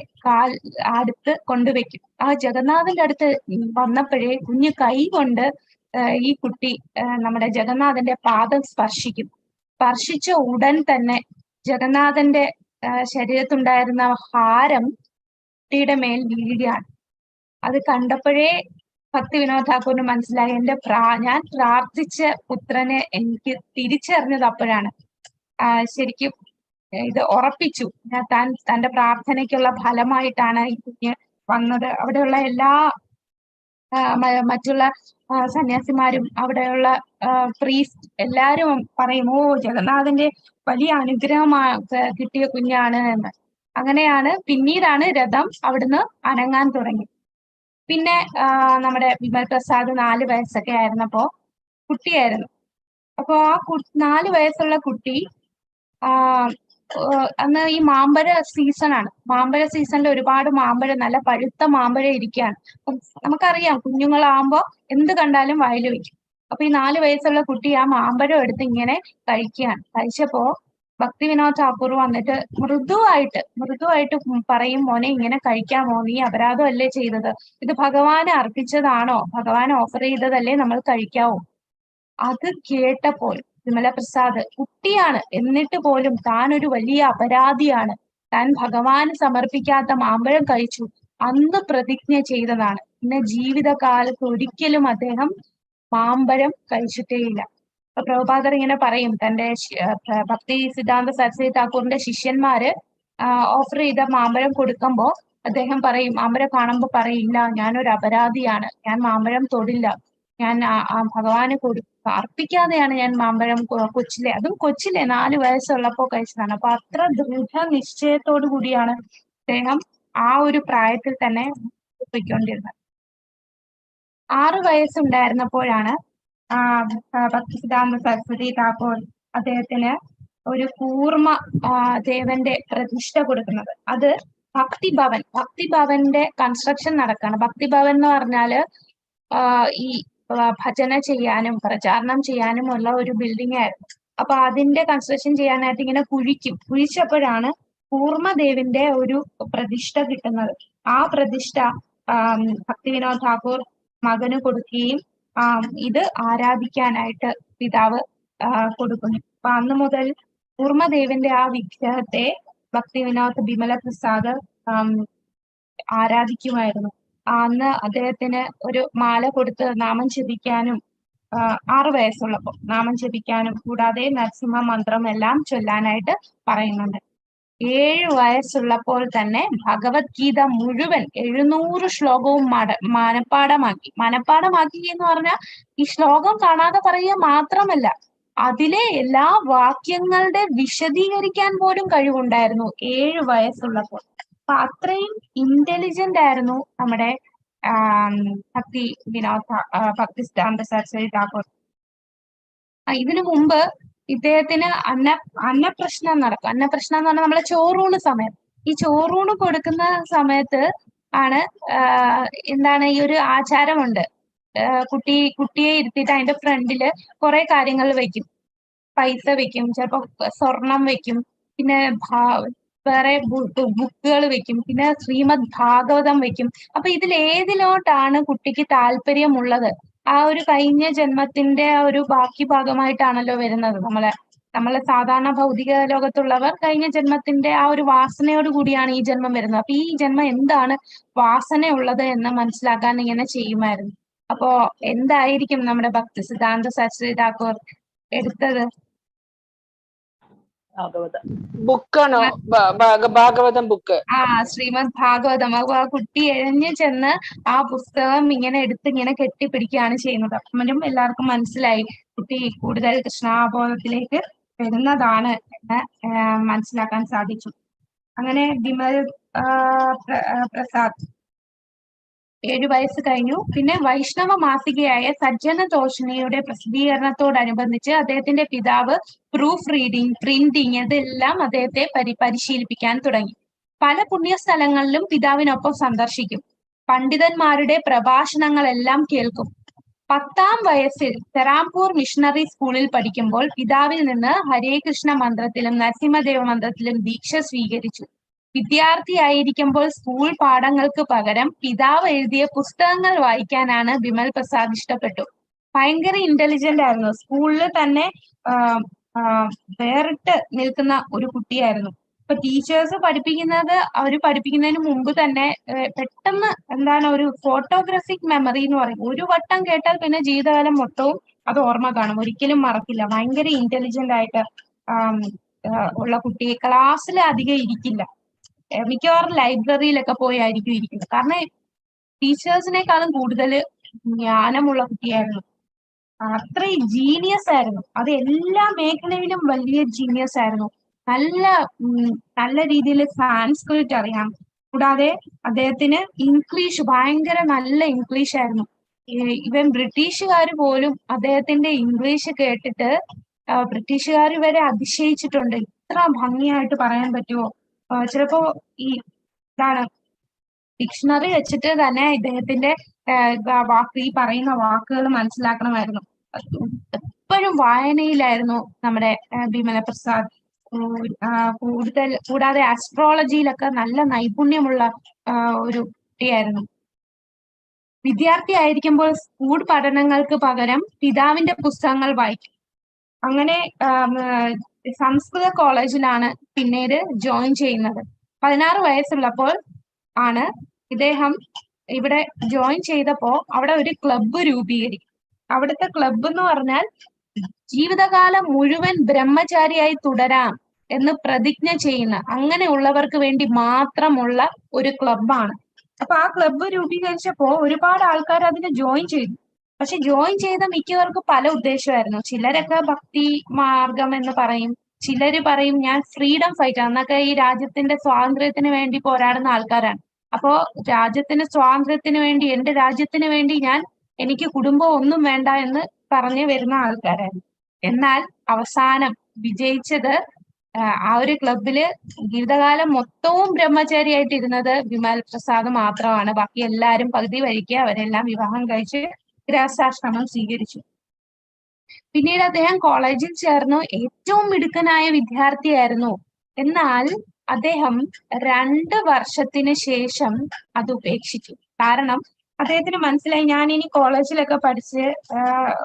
അടുത്ത് കൊണ്ടുവയ്ക്കും. ആ ജഗന്നാഥന്റെ അടുത്ത് വന്നപ്പോഴേ കുഞ്ഞ് കൈ കൊണ്ട് ഈ കുട്ടി നമ്മുടെ ജഗന്നാഥന്റെ പാദം സ്പർശിക്കും. സ്പർശിച്ച ഉടൻ തന്നെ ജഗന്നാഥന്റെ ശരീരത്തുണ്ടായിരുന്ന ഹാരം കുട്ടിയുടെ മേൽ വീഴുകയാണ്. അത് കണ്ടപ്പോഴേ ഭക്തി വിനോദ് ഠാക്കൂറിന് മനസ്സിലായി, ഞാൻ പ്രാർത്ഥിച്ച പുത്രനെ എനിക്ക് തിരിച്ചറിഞ്ഞത് അപ്പോഴാണ്. ശരിക്കും ഇത് ഉറപ്പിച്ചു, തന്റെ പ്രാർത്ഥനയ്ക്കുള്ള ഫലമായിട്ടാണ് ഈ കുഞ്ഞ് വന്നത്. അവിടെയുള്ള എല്ലാ മറ്റുള്ള സന്യാസിമാരും അവിടെയുള്ള പ്രീസ്റ്റ് എല്ലാരും പറയും, ഓ ജഗന്നാഥന്റെ വലിയ അനുഗ്രഹമാണ് കിട്ടിയ കുഞ്ഞാണ് എന്ന്. അങ്ങനെയാണ് പിന്നീടാണ് രഥം അവിടുന്ന് അനങ്ങാൻ തുടങ്ങി. പിന്നെ നമ്മുടെ വിമൽ പ്രസാദ് 4 വയസ്സൊക്കെ ആയിരുന്നപ്പോ കുട്ടിയായിരുന്നു. അപ്പൊ ആ 4 വയസ്സുള്ള കുട്ടി അന്ന് ഈ മാമ്പഴ സീസണാണ്. മാമ്പഴ സീസണിൽ ഒരുപാട് മാമ്പഴം, നല്ല പഴുത്ത മാമ്പഴം ഇരിക്കുകയാണ്. നമുക്കറിയാം കുഞ്ഞുങ്ങളാകുമ്പോ എന്ത് കണ്ടാലും വായിൽ വെക്കും. അപ്പൊ ഈ 4 വയസ്സുള്ള കുട്ടി ആ മാമ്പഴം എടുത്ത് ഇങ്ങനെ കഴിക്കുകയാണ്. കഴിച്ചപ്പോ ഭക്തി വിനോദ് ഠാക്കൂർ വന്നിട്ട് മൃദുവായിട്ട് പറയും, മോനെ ഇങ്ങനെ കഴിക്കാമോ, നീ അപരാധമല്ലേ ചെയ്തത്, ഇത് ഭഗവാന് അർപ്പിച്ചതാണോ, ഭഗവാൻ ഓഫർ ചെയ്തതല്ലേ നമ്മൾ കഴിക്കാവൂ. അത് കേട്ടപ്പോൾ വിമല പ്രസാദ് കുട്ടിയാണ്, എന്നിട്ട് പോലും താൻ ഒരു വലിയ അപരാധിയാണ്, താൻ ഭഗവാന് സമർപ്പിക്കാത്ത മാമ്പഴം കഴിച്ചു, അന്ന് പ്രതിജ്ഞ ചെയ്തതാണ്. പിന്നെ ജീവിതകാലത്ത് ഒരിക്കലും അദ്ദേഹം മാമ്പഴം കഴിച്ചിട്ടേയില്ല. അപ്പൊ പ്രഭുപാദർ ഇങ്ങനെ പറയും, തന്റെ ഭക്തി സിദ്ധാന്ത സരസ്വതി ഠാക്കൂറിന്റെ ശിഷ്യന്മാര് ഓഫർ ചെയ്ത മാമ്പഴം കൊടുക്കുമ്പോ അദ്ദേഹം പറയും, മാമ്പഴം കാണുമ്പോ പറയില്ല, ഞാനൊരു അപരാധിയാണ്, ഞാൻ മാമ്പഴം തൊടില്ല, ഞാൻ ഭഗവാന് അർപ്പിക്കാതെയാണ് ഞാൻ മാമ്പഴം കൊച്ചിലെ 4 വയസ്സുള്ളപ്പോ കഴിച്ചതാണ്. അപ്പൊ അത്ര ദൃഢനിശ്ചയത്തോടു കൂടിയാണ് അദ്ദേഹം ആ ഒരു പ്രായത്തിൽ തന്നെ പോയിക്കൊണ്ടിരുന്നത്. 6 വയസ്സുണ്ടായിരുന്നപ്പോഴാണ് ഭക്തി സിദ്ധാന്ത സരസ്വതി ഠാക്കൂർ അദ്ദേഹത്തിന് ഒരു കൂർമ്മ ദേവന്റെ പ്രതിഷ്ഠ കൊടുക്കുന്നത്. അത് ഭക്തിഭവന്റെ കൺസ്ട്രക്ഷൻ നടക്കുകയാണ്. ഭക്തിഭവൻ എന്ന് പറഞ്ഞാല് ഈ ഭജന ചെയ്യാനും പ്രചാരണം ചെയ്യാനും ഉള്ള ഒരു ബിൽഡിംഗ് ആയിരുന്നു. അപ്പൊ അതിന്റെ കൺസ്ട്രക്ഷൻ ചെയ്യാനായിട്ട് ഇങ്ങനെ കുഴിച്ചപ്പോഴാണ് കൂർമ്മദേവിന്റെ ഒരു പ്രതിഷ്ഠ കിട്ടുന്നത്. ആ പ്രതിഷ്ഠ ഭക്തി വിനോദ് ഠാക്കൂർ മകന് കൊടുക്കുകയും ഇത് ആരാധിക്കാനായിട്ട് പിതാവ് കൊടുക്കുന്നു. അപ്പൊ അന്ന് മുതൽ കൂർമ്മദേവിന്റെ ആ വിഗ്രഹത്തെ ഭക്തി വിനോദ് വിമല പ്രസാദ് ആരാധിക്കുമായിരുന്നു. അന്ന് അദ്ദേഹത്തിന് ഒരു മാല കൊടുത്ത് നാമം ജപിക്കാനും 6 വയസ്സുള്ളപ്പോൾ നാമം ജപിക്കാനും കൂടാതെ നരസിംഹ മന്ത്രം എല്ലാം ചൊല്ലാനായിട്ട് പറയുന്നുണ്ട്. 7 വയസ്സുള്ളപ്പോൾ തന്നെ ഭഗവത്ഗീത മുഴുവൻ 700 ശ്ലോകവും മനപ്പാടമാക്കി എന്ന് പറഞ്ഞാൽ ഈ ശ്ലോകം കാണാതെ പറയുക മാത്രമല്ല, അതിലെ എല്ലാ വാക്യങ്ങളുടെ വിശദീകരിക്കാൻ പോലും കഴിവുണ്ടായിരുന്നു 7 വയസ്സുള്ളപ്പോൾ. അപ്പൊ അത്രയും ഇന്റലിജന്റ് ആയിരുന്നു നമ്മുടെ ഭക്തി സിദ്ധാന്ത സരസ്വതി ഠാക്കൂർ. ഇതിനു മുമ്പ് ഇദ്ദേഹത്തിന് അന്നപ്രശ്നം നടക്കും. അന്നപ്രശ്നം എന്ന് പറഞ്ഞാൽ നമ്മളെ ചോറൂണ് സമയം. ഈ ചോറൂണ് കൊടുക്കുന്ന സമയത്ത് ആണ് എന്താണ് ഈ ഒരു ആചാരമുണ്ട്. കുട്ടിയെ ഇരുത്തിയിട്ട് അതിന്റെ ഫ്രണ്ടില് കുറെ കാര്യങ്ങൾ വെക്കും. പൈസ വെക്കും, ചിലപ്പോ സ്വർണം വെക്കും, പിന്നെ വേറെ ബുക്കുകൾ വെക്കും, പിന്നെ ശ്രീമദ് ഭാഗവതം വെക്കും. അപ്പൊ ഇതിൽ ഏതിലോട്ടാണ് കുട്ടിക്ക് താല്പര്യമുള്ളത്, ആ ഒരു കഴിഞ്ഞ ജന്മത്തിന്റെ ആ ഒരു ബാക്കി ഭാഗമായിട്ടാണല്ലോ വരുന്നത്. നമ്മളെ സാധാരണ ഭൗതിക ലോകത്തുള്ളവർ കഴിഞ്ഞ ജന്മത്തിന്റെ ആ ഒരു വാസനയോട് കൂടിയാണ് ഈ ജന്മം വരുന്നത്. അപ്പൊ ഈ ജന്മം എന്താണ് വാസനയുള്ളത് എന്ന് മനസ്സിലാക്കാൻ ഇങ്ങനെ ചെയ്യുമായിരുന്നു. അപ്പോ എന്തായിരിക്കും നമ്മുടെ ഭക്തി സിദ്ധാന്ത സരസ്വതി താക്കൂർ എടുത്തത്? ബുക്കാണോ? ഭാഗവതം ബുക്ക്. ശ്രീമദ് ഭാഗവതം. അപ്പൊ ആ കുട്ടി എഴഞ്ഞു ചെന്ന് ആ പുസ്തകം ഇങ്ങനെ എടുത്ത് ഇങ്ങനെ കെട്ടിപ്പിടിക്കുകയാണ് ചെയ്യുന്നത്. അപ്പോഴും എല്ലാവർക്കും മനസ്സിലായി കുട്ടി കൂടുതൽ കൃഷ്ണാബോധത്തിലേക്ക് വരുന്നതാണ് എന്ന് മനസ്സിലാക്കാൻ സാധിച്ചു. അങ്ങനെ വിമൽ പ്രസാദ് 7 വയസ്സ് കഴിഞ്ഞു. പിന്നെ വൈഷ്ണവ മാസികയായ സജ്ജന തോഷണിയുടെ പ്രസിദ്ധീകരണത്തോടനുബന്ധിച്ച് അദ്ദേഹത്തിന്റെ പിതാവ് പ്രൂഫ് റീഡിംഗ്, പ്രിന്റിംഗ് ഇതെല്ലാം അദ്ദേഹത്തെ പരിശീലിപ്പിക്കാൻ തുടങ്ങി. പല പുണ്യസ്ഥലങ്ങളിലും പിതാവിനൊപ്പം സന്ദർശിക്കും. പണ്ഡിതന്മാരുടെ പ്രഭാഷണങ്ങളെല്ലാം കേൾക്കും. 10ാം വയസ്സിൽ സെറാംപൂർ മിഷണറി സ്കൂളിൽ പഠിക്കുമ്പോൾ പിതാവിൽ നിന്ന് ഹരേ കൃഷ്ണ മന്ത്രത്തിലും നരസിംഹദേവ മന്ത്രത്തിലും ദീക്ഷ സ്വീകരിച്ചു. വിദ്യാർത്ഥിയായിരിക്കുമ്പോൾ സ്കൂൾ പാഠങ്ങൾക്ക് പകരം പിതാവ് എഴുതിയ പുസ്തകങ്ങൾ വായിക്കാനാണ് വിമൽ പ്രസാദ് ഇഷ്ടപ്പെട്ടു. ഭയങ്കര ഇന്റലിജന്റ് ആയിരുന്നു. സ്കൂളിൽ തന്നെ വേറിട്ട് നിൽക്കുന്ന ഒരു കുട്ടിയായിരുന്നു. ഇപ്പൊ ടീച്ചേഴ്സ് പഠിപ്പിക്കുന്നതിന് മുമ്പ് തന്നെ പെട്ടെന്ന് എന്താണ് ഒരു ഫോട്ടോഗ്രാഫിക് മെമ്മറി എന്ന് പറയും. ഒരു വട്ടം കേട്ടാൽ പിന്നെ ജീവിതകാലം മൊത്തവും അത് ഓർമ്മ കാണും, ഒരിക്കലും മറക്കില്ല. ഭയങ്കര ഇന്റലിജന്റ് ആയിട്ട് ഉള്ള കുട്ടി. ക്ലാസ്സിൽ അധികം ഇരിക്കില്ല, മിക്കവാറും ലൈബ്രറിയിലൊക്കെ പോയായിരിക്കും ഇരിക്കുന്നത്. കാരണം ടീച്ചേഴ്സിനേക്കാളും കൂടുതൽ ജ്ഞാനമുള്ള കുട്ടിയായിരുന്നു. അത്രയും ജീനിയസ് ആയിരുന്നു. അത് എല്ലാ മേഖലയിലും വലിയ ജീനിയസ് ആയിരുന്നു. നല്ല രീതിയിൽ സാൻസ്ക്രിറ്റ് അറിയാം. കൂടാതെ അദ്ദേഹത്തിന് ഇംഗ്ലീഷ് ഭയങ്കര നല്ല ഇംഗ്ലീഷ് ആയിരുന്നു. ഇവൻ ബ്രിട്ടീഷുകാർ പോലും അദ്ദേഹത്തിന്റെ ഇംഗ്ലീഷ് കേട്ടിട്ട് ബ്രിട്ടീഷുകാർ വരെ അതിശയിച്ചിട്ടുണ്ട്. ഇത്ര ഭംഗിയായിട്ട് പറയാൻ പറ്റുമോ? ചിലപ്പോ ഡിക്ഷണറി വെച്ചിട്ട് തന്നെ ഇദ്ദേഹത്തിന്റെ ഈ പറയുന്ന വാക്കുകൾ മനസ്സിലാക്കണമായിരുന്നു. എപ്പോഴും വായനയിലായിരുന്നു നമ്മുടെ വിമല പ്രസാദ്. കൂടാതെ ആസ്ട്രോളജിയിലൊക്കെ നല്ല നൈപുണ്യമുള്ള ഒരു കുട്ടിയായിരുന്നു. വിദ്യാർത്ഥി ആയിരിക്കുമ്പോൾ സ്കൂൾ പഠനങ്ങൾക്ക് പകരം പിതാവിന്റെ പുസ്തകങ്ങൾ വായിക്കും. അങ്ങനെ സംസ്കൃത കോളേജിലാണ് പിന്നീട് ജോയിൻ ചെയ്യുന്നത്. 16 വയസ്സുള്ളപ്പോൾ ആണ് ഇദ്ദേഹം ഇവിടെ ജോയിൻ ചെയ്തപ്പോ അവിടെ ഒരു ക്ലബ്ബ് രൂപീകരിക്കും. അവിടുത്തെ ക്ലബ്ബ് എന്ന് പറഞ്ഞാൽ ജീവിതകാലം മുഴുവൻ ബ്രഹ്മചാരിയായി തുടരാം എന്ന് പ്രതിജ്ഞ ചെയ്യുന്ന, അങ്ങനെയുള്ളവർക്ക് വേണ്ടി മാത്രമുള്ള ഒരു ക്ലബ്ബാണ്. അപ്പൊ ആ ക്ലബ്ബ് രൂപീകരിച്ചപ്പോ ഒരുപാട് ആൾക്കാർ അതിന് ജോയിൻ ചെയ്തു. പക്ഷെ ജോയിൻ ചെയ്ത മിക്കവർക്കും പല ഉദ്ദേശമായിരുന്നു. ചിലരൊക്കെ ഭക്തി മാർഗം എന്ന് പറയും, ചിലര് പറയും ഞാൻ ഫ്രീഡം ഫൈറ്റർ എന്നൊക്കെ, ഈ രാജ്യത്തിന്റെ സ്വാതന്ത്ര്യത്തിന് വേണ്ടി പോരാടുന്ന ആൾക്കാരാണ്. അപ്പോ രാജ്യത്തിന് സ്വാതന്ത്ര്യത്തിന് വേണ്ടി, എന്റെ രാജ്യത്തിന് വേണ്ടി എനിക്ക് കുടുംബം ഒന്നും വേണ്ട എന്ന് പറഞ്ഞു വരുന്ന ആൾക്കാരായിരുന്നു. എന്നാൽ അവസാനം വിജയിച്ചത് ആ ഒരു ക്ലബില് ജീവിതകാലം മൊത്തവും ബ്രഹ്മചാരിയായിട്ട് ഇരുന്നത് വിമൽ പ്രസാദ് മാത്രമാണ്. ബാക്കി എല്ലാവരും പകുതി വഴിക്ക് അവരെല്ലാം വിവാഹം കഴിച്ച് ഗൃഹസ്ഥാശ്രമം സ്വീകരിച്ചു. പിന്നീട് അദ്ദേഹം കോളേജിൽ ചേർന്നു. ഏറ്റവും മിടുക്കനായ വിദ്യാർത്ഥിയായിരുന്നു. എന്നാൽ അദ്ദേഹം 2 വർഷത്തിന് ശേഷം അത് ഉപേക്ഷിച്ചു. കാരണം അദ്ദേഹത്തിന് മനസ്സിലായി, ഞാൻ ഇനി കോളേജിലൊക്കെ പഠിച്ച്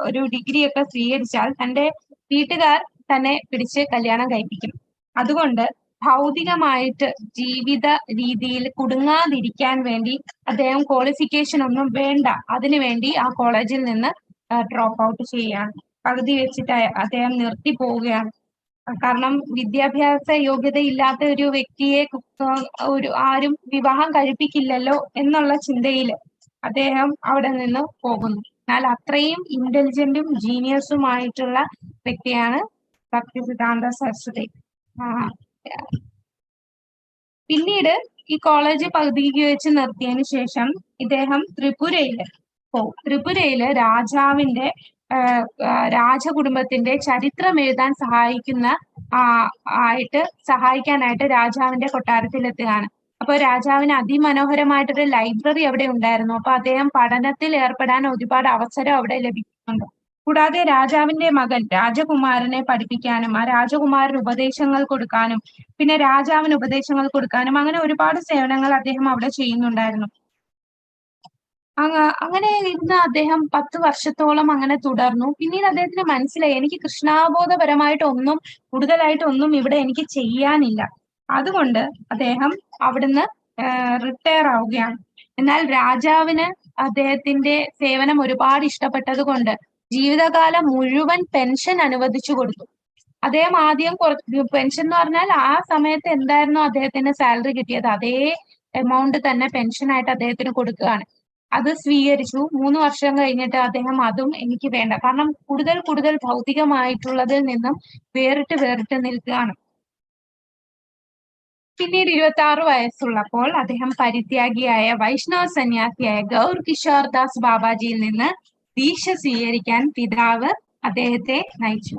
ഒരു ഡിഗ്രി ഒക്കെ സ്വീകരിച്ചാൽ തന്റെ വീട്ടുകാർ തന്നെ പിടിച്ച് കല്യാണം കഴിപ്പിക്കും. അതുകൊണ്ട് ഭൗതികമായിട്ട് ജീവിത രീതിയിൽ കുടുങ്ങാതിരിക്കാൻ വേണ്ടി അദ്ദേഹം ക്വാളിഫിക്കേഷൻ ഒന്നും വേണ്ട, അതിനുവേണ്ടി ആ കോളേജിൽ നിന്ന് ഡ്രോപ്പ് ഔട്ട് ചെയ്യുകയാണ്. പകുതി വെച്ചിട്ട് അദ്ദേഹം നിർത്തി പോവുകയാണ്. കാരണം വിദ്യാഭ്യാസ യോഗ്യത ഇല്ലാത്ത ഒരു വ്യക്തിയെ ആരും വിവാഹം കഴിപ്പിക്കില്ലല്ലോ എന്നുള്ള ചിന്തയിൽ അദ്ദേഹം അവിടെ നിന്ന് പോകുന്നു. എന്നാൽ അത്രയും ഇന്റലിജന്റും ജീനിയസുമായിട്ടുള്ള വ്യക്തിയാണ് ഭക്തി സിദ്ധാന്ത സരസ്വതി. പിന്നീട് ഈ കോളേജ് പകുതിക്ക് വെച്ച് നിർത്തിയതിനു ശേഷം ഇദ്ദേഹം ത്രിപുരയില് രാജാവിന്റെ രാജകുടുംബത്തിന്റെ ചരിത്രം എഴുതാൻ സഹായിക്കാനായിട്ട് രാജാവിന്റെ കൊട്ടാരത്തിലെത്തുകയാണ്. അപ്പൊ രാജാവിന് അതിമനോഹരമായിട്ടൊരു ലൈബ്രറി അവിടെ ഉണ്ടായിരുന്നു. അപ്പൊ അദ്ദേഹം പഠനത്തിൽ ഏർപ്പെടാൻ ഒരുപാട് അവസരം അവിടെ ലഭിക്കുന്നുണ്ട്. കൂടാതെ രാജാവിന്റെ മകൻ രാജകുമാരനെ പഠിപ്പിക്കാനും ആ രാജകുമാരന് ഉപദേശങ്ങൾ കൊടുക്കാനും പിന്നെ രാജാവിന് ഉപദേശങ്ങൾ കൊടുക്കാനും അങ്ങനെ ഒരുപാട് സേവനങ്ങൾ അദ്ദേഹം അവിടെ ചെയ്യുന്നുണ്ടായിരുന്നു. അങ്ങനെ ഇരുന്ന് അദ്ദേഹം 10 വർഷത്തോളം അങ്ങനെ തുടർന്നു. പിന്നീട് അദ്ദേഹത്തിന് മനസ്സിലായി എനിക്ക് കൃഷ്ണാബോധപരമായിട്ടൊന്നും കൂടുതലായിട്ടൊന്നും ഇവിടെ എനിക്ക് ചെയ്യാനില്ല. അതുകൊണ്ട് അദ്ദേഹം അവിടുന്ന് റിട്ടയർ ആവുകയാണ്. എന്നാൽ രാജാവിന് അദ്ദേഹത്തിന്റെ സേവനം ഒരുപാട് ഇഷ്ടപ്പെട്ടത് കൊണ്ട് ജീവിതകാലം മുഴുവൻ പെൻഷൻ അനുവദിച്ചു കൊടുത്തു. അദ്ദേഹം ആദ്യം പെൻഷൻ എന്ന് പറഞ്ഞാൽ ആ സമയത്ത് എന്തായിരുന്നോ അദ്ദേഹത്തിന് സാലറി കിട്ടിയത് അതേ എമൗണ്ട് തന്നെ പെൻഷനായിട്ട് അദ്ദേഹത്തിന് കൊടുക്കുകയാണ്. അത് സ്വീകരിച്ചു. 3 വർഷം കഴിഞ്ഞിട്ട് അദ്ദേഹം അതും എനിക്ക് വേണ്ട, കാരണം കൂടുതൽ ഭൗതികമായിട്ടുള്ളതിൽ നിന്നും വേറിട്ട് നിൽക്കുകയാണ്. പിന്നീട് 26 വയസ്സുള്ളപ്പോൾ അദ്ദേഹം പരിത്യാഗിയായ വൈഷ്ണവ സന്യാസിയായ ഗൗർ കിഷോർ ദാസ് ബാബാജിയിൽ നിന്ന് ദീക്ഷ സ്വീകരിക്കാൻ പിതാവ് അദ്ദേഹത്തെ നയിച്ചു.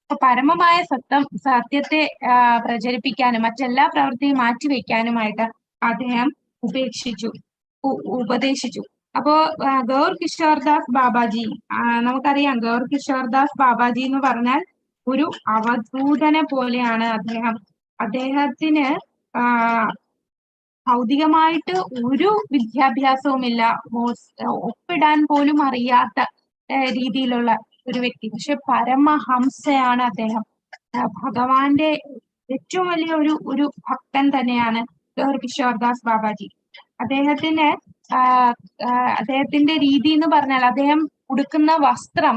അപ്പൊ പരമമായ സത്യത്തെ പ്രചരിപ്പിക്കാനും മറ്റെല്ലാ പ്രവൃത്തിയും മാറ്റിവെക്കാനുമായിട്ട് അദ്ദേഹം ഉപദേശിച്ചു. അപ്പോ ഗൗർ കിഷോർ ദാസ് ബാബാജി, നമുക്കറിയാം ഗൗർ കിഷോർ ദാസ് ബാബാജി എന്ന് പറഞ്ഞാൽ ഒരു അവധൂതനെ പോലെയാണ് അദ്ദേഹം. അദ്ദേഹത്തിന് ഭൗതികമായിട്ട് ഒരു വിദ്യാഭ്യാസവുമില്ല, ഒപ്പിടാൻ പോലും അറിയാത്ത രീതിയിലുള്ള ഒരു വ്യക്തി. പക്ഷെ പരമഹംസയാണ് അദ്ദേഹം. ഭഗവാന്റെ ഏറ്റവും വലിയ ഒരു ഭക്തൻ തന്നെയാണ് ഗൗർ കിഷോർ ദാസ് ബാബാജി. അദ്ദേഹത്തിന്റെ രീതി എന്ന് പറഞ്ഞാൽ അദ്ദേഹം ഉടുക്കുന്ന വസ്ത്രം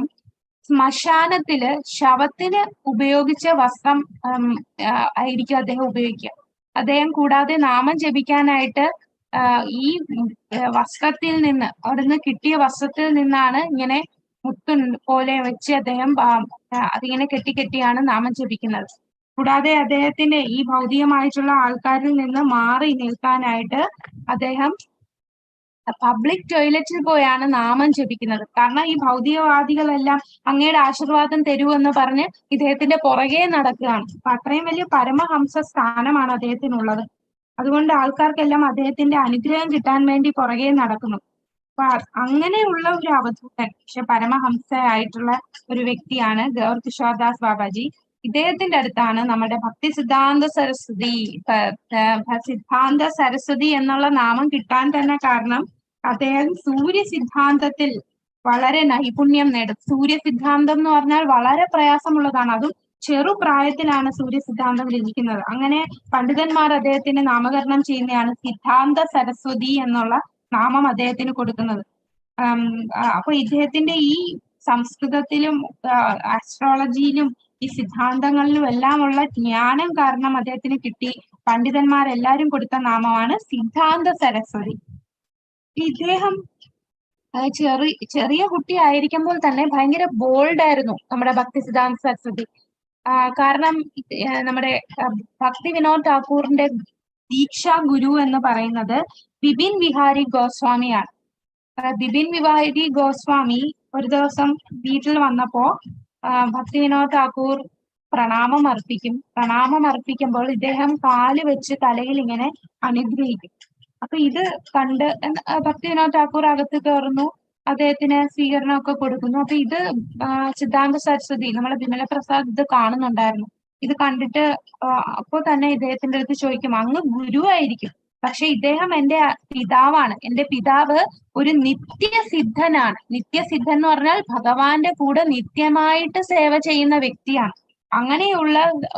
ശ്മശാനത്തില് ശവത്തിന് ഉപയോഗിച്ച വസ്ത്രം ആയിരിക്കും അദ്ദേഹം ഉപയോഗിക്കുക. അദ്ദേഹം കൂടാതെ നാമം ജപിക്കാനായിട്ട് ഈ വസ്ത്രത്തിൽ നിന്ന് അവിടുന്ന് കിട്ടിയ വസ്ത്രത്തിൽ നിന്നാണ് ഇങ്ങനെ മുത്തു പോലെ വെച്ച് അദ്ദേഹം അതിങ്ങനെ കെട്ടിയാണ് നാമം ജപിക്കുന്നത്. കൂടാതെ അദ്ദേഹത്തിന്റെ ഈ ഭൗതികമായിട്ടുള്ള ആൾക്കാരിൽ നിന്ന് മാറി നിൽക്കാനായിട്ട് അദ്ദേഹം പബ്ലിക് ടോയ്ലറ്റിൽ പോയാണ് നാമം ജപിക്കുന്നത്. കാരണം ഈ ഭൗതികവാദികളെല്ലാം അങ്ങയുടെ ആശീർവാദം തരുമെന്ന് പറഞ്ഞ് ഇദ്ദേഹത്തിന്റെ പുറകെ നടക്കുകയാണ്. അപ്പൊ അത്രയും വലിയ പരമഹംസ സ്ഥാനമാണ് അദ്ദേഹത്തിനുള്ളത്. അതുകൊണ്ട് ആൾക്കാർക്കെല്ലാം അദ്ദേഹത്തിന്റെ അനുഗ്രഹം കിട്ടാൻ വേണ്ടി പുറകെ നടക്കുന്നു. അപ്പൊ അങ്ങനെയുള്ള ഒരു അവധൂതൻ, പക്ഷെ പരമഹംസയായിട്ടുള്ള ഒരു വ്യക്തിയാണ് ഗൗർ കിഷോർ ദാസ് ബാബാജി. ഇദ്ദേഹത്തിന്റെ അടുത്താണ് നമ്മുടെ ഭക്തി സിദ്ധാന്ത സരസ്വതി എന്നുള്ള നാമം കിട്ടാൻ തന്നെ കാരണം അദ്ദേഹം സൂര്യ സിദ്ധാന്തത്തിൽ വളരെ നൈപുണ്യം നേടും. സൂര്യ സിദ്ധാന്തം എന്ന് പറഞ്ഞാൽ വളരെ പ്രയാസമുള്ളതാണ്. അതും ചെറുപ്രായത്തിലാണ് സൂര്യ സിദ്ധാന്തം രചിക്കുന്നത്. അങ്ങനെ പണ്ഡിതന്മാർ അദ്ദേഹത്തിന് നാമകരണം ചെയ്യുന്നതാണ് സിദ്ധാന്ത സരസ്വതി എന്നുള്ള നാമം അദ്ദേഹത്തിന് കൊടുക്കുന്നത്. അപ്പൊ ഇദ്ദേഹത്തിന്റെ ഈ സംസ്കൃതത്തിലും ആസ്ട്രോളജിയിലും ഈ സിദ്ധാന്തങ്ങളിലും എല്ലാമുള്ള ജ്ഞാനം കാരണം അദ്ദേഹത്തിന് കിട്ടി. പണ്ഡിതന്മാരെല്ലാരും കൊടുത്ത നാമമാണ് സിദ്ധാന്ത സരസ്വതി. ഇദ്ദേഹം ചെറിയ കുട്ടി ആയിരിക്കുമ്പോൾ തന്നെ ഭയങ്കര ബോൾഡ് ആയിരുന്നു നമ്മുടെ ഭക്തി സിദ്ധാന്ത സരസ്വതി. കാരണം നമ്മുടെ ഭക്തി വിനോദ് ഠാക്കൂറിന്റെ ദീക്ഷാ ഗുരു എന്ന് പറയുന്നത് ബിപിൻ ബിഹാരി ഗോസ്വാമിയാണ്. ബിപിൻ ബിഹാരി ഗോസ്വാമി ഒരു ദിവസം വീട്ടിൽ വന്നപ്പോ ഭക്തി വിനോദ് ഠാക്കൂർ പ്രണാമം അർപ്പിക്കുമ്പോൾ ഇദ്ദേഹം കാല് വെച്ച് തലയിൽ ഇങ്ങനെ അനുഗ്രഹിക്കും. അപ്പൊ ഇത് കണ്ട് ഭക്തി വിനോദ് ഠാക്കൂർ അകത്ത് കയറുന്നു, അദ്ദേഹത്തിന് സ്വീകരണമൊക്കെ കൊടുക്കുന്നു. അപ്പൊ ഇത് സിദ്ധാന്ത സരസ്വതി നമ്മളെ വിമല പ്രസാദ് ഇത് കാണുന്നുണ്ടായിരുന്നു. ഇത് കണ്ടിട്ട് അപ്പൊ തന്നെ ഇദ്ദേഹത്തിന്റെ അടുത്ത് ചോദിക്കും, അങ്ങ് ഗുരുവായിരിക്കും, പക്ഷെ ഇദ്ദേഹം എന്റെ പിതാവാണ്. എന്റെ പിതാവ് ഒരു നിത്യസിദ്ധനാണ്. നിത്യസിദ്ധൻ എന്ന് പറഞ്ഞാൽ ഭഗവാന്റെ കൂടെ നിത്യമായിട്ട് സേവ ചെയ്യുന്ന വ്യക്തിയാണ്. അങ്ങനെയുള്ള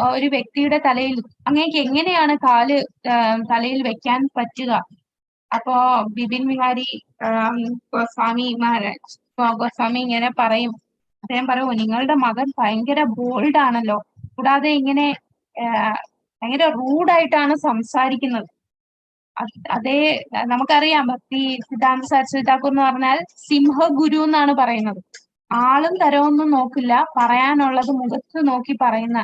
ഒരു വ്യക്തിയുടെ തലയിൽ അങ്ങേക്ക് എങ്ങനെയാണ് കാല് തലയിൽ വെക്കാൻ പറ്റുക? അപ്പോ ബിപിൻ ബിഹാരി ഗോസ്വാമി ഇങ്ങനെ പറയും. അദ്ദേഹം പറയും, നിങ്ങളുടെ മകൻ ഭയങ്കര ബോൾഡ് ആണല്ലോ, കൂടാതെ ഇങ്ങനെ ഭയങ്കര റൂഡായിട്ടാണ് സംസാരിക്കുന്നത്. അതേ നമുക്കറിയാം ഭക്തി സിദ്ധാന്ത സരസ്വതി ഠാക്കൂർ എന്ന് പറഞ്ഞാൽ സിംഹഗുരു എന്നാണ് പറയുന്നത്. ആളും തരമൊന്നും നോക്കില്ല, പറയാനുള്ളത് മുഖത്ത് നോക്കി പറയുന്ന,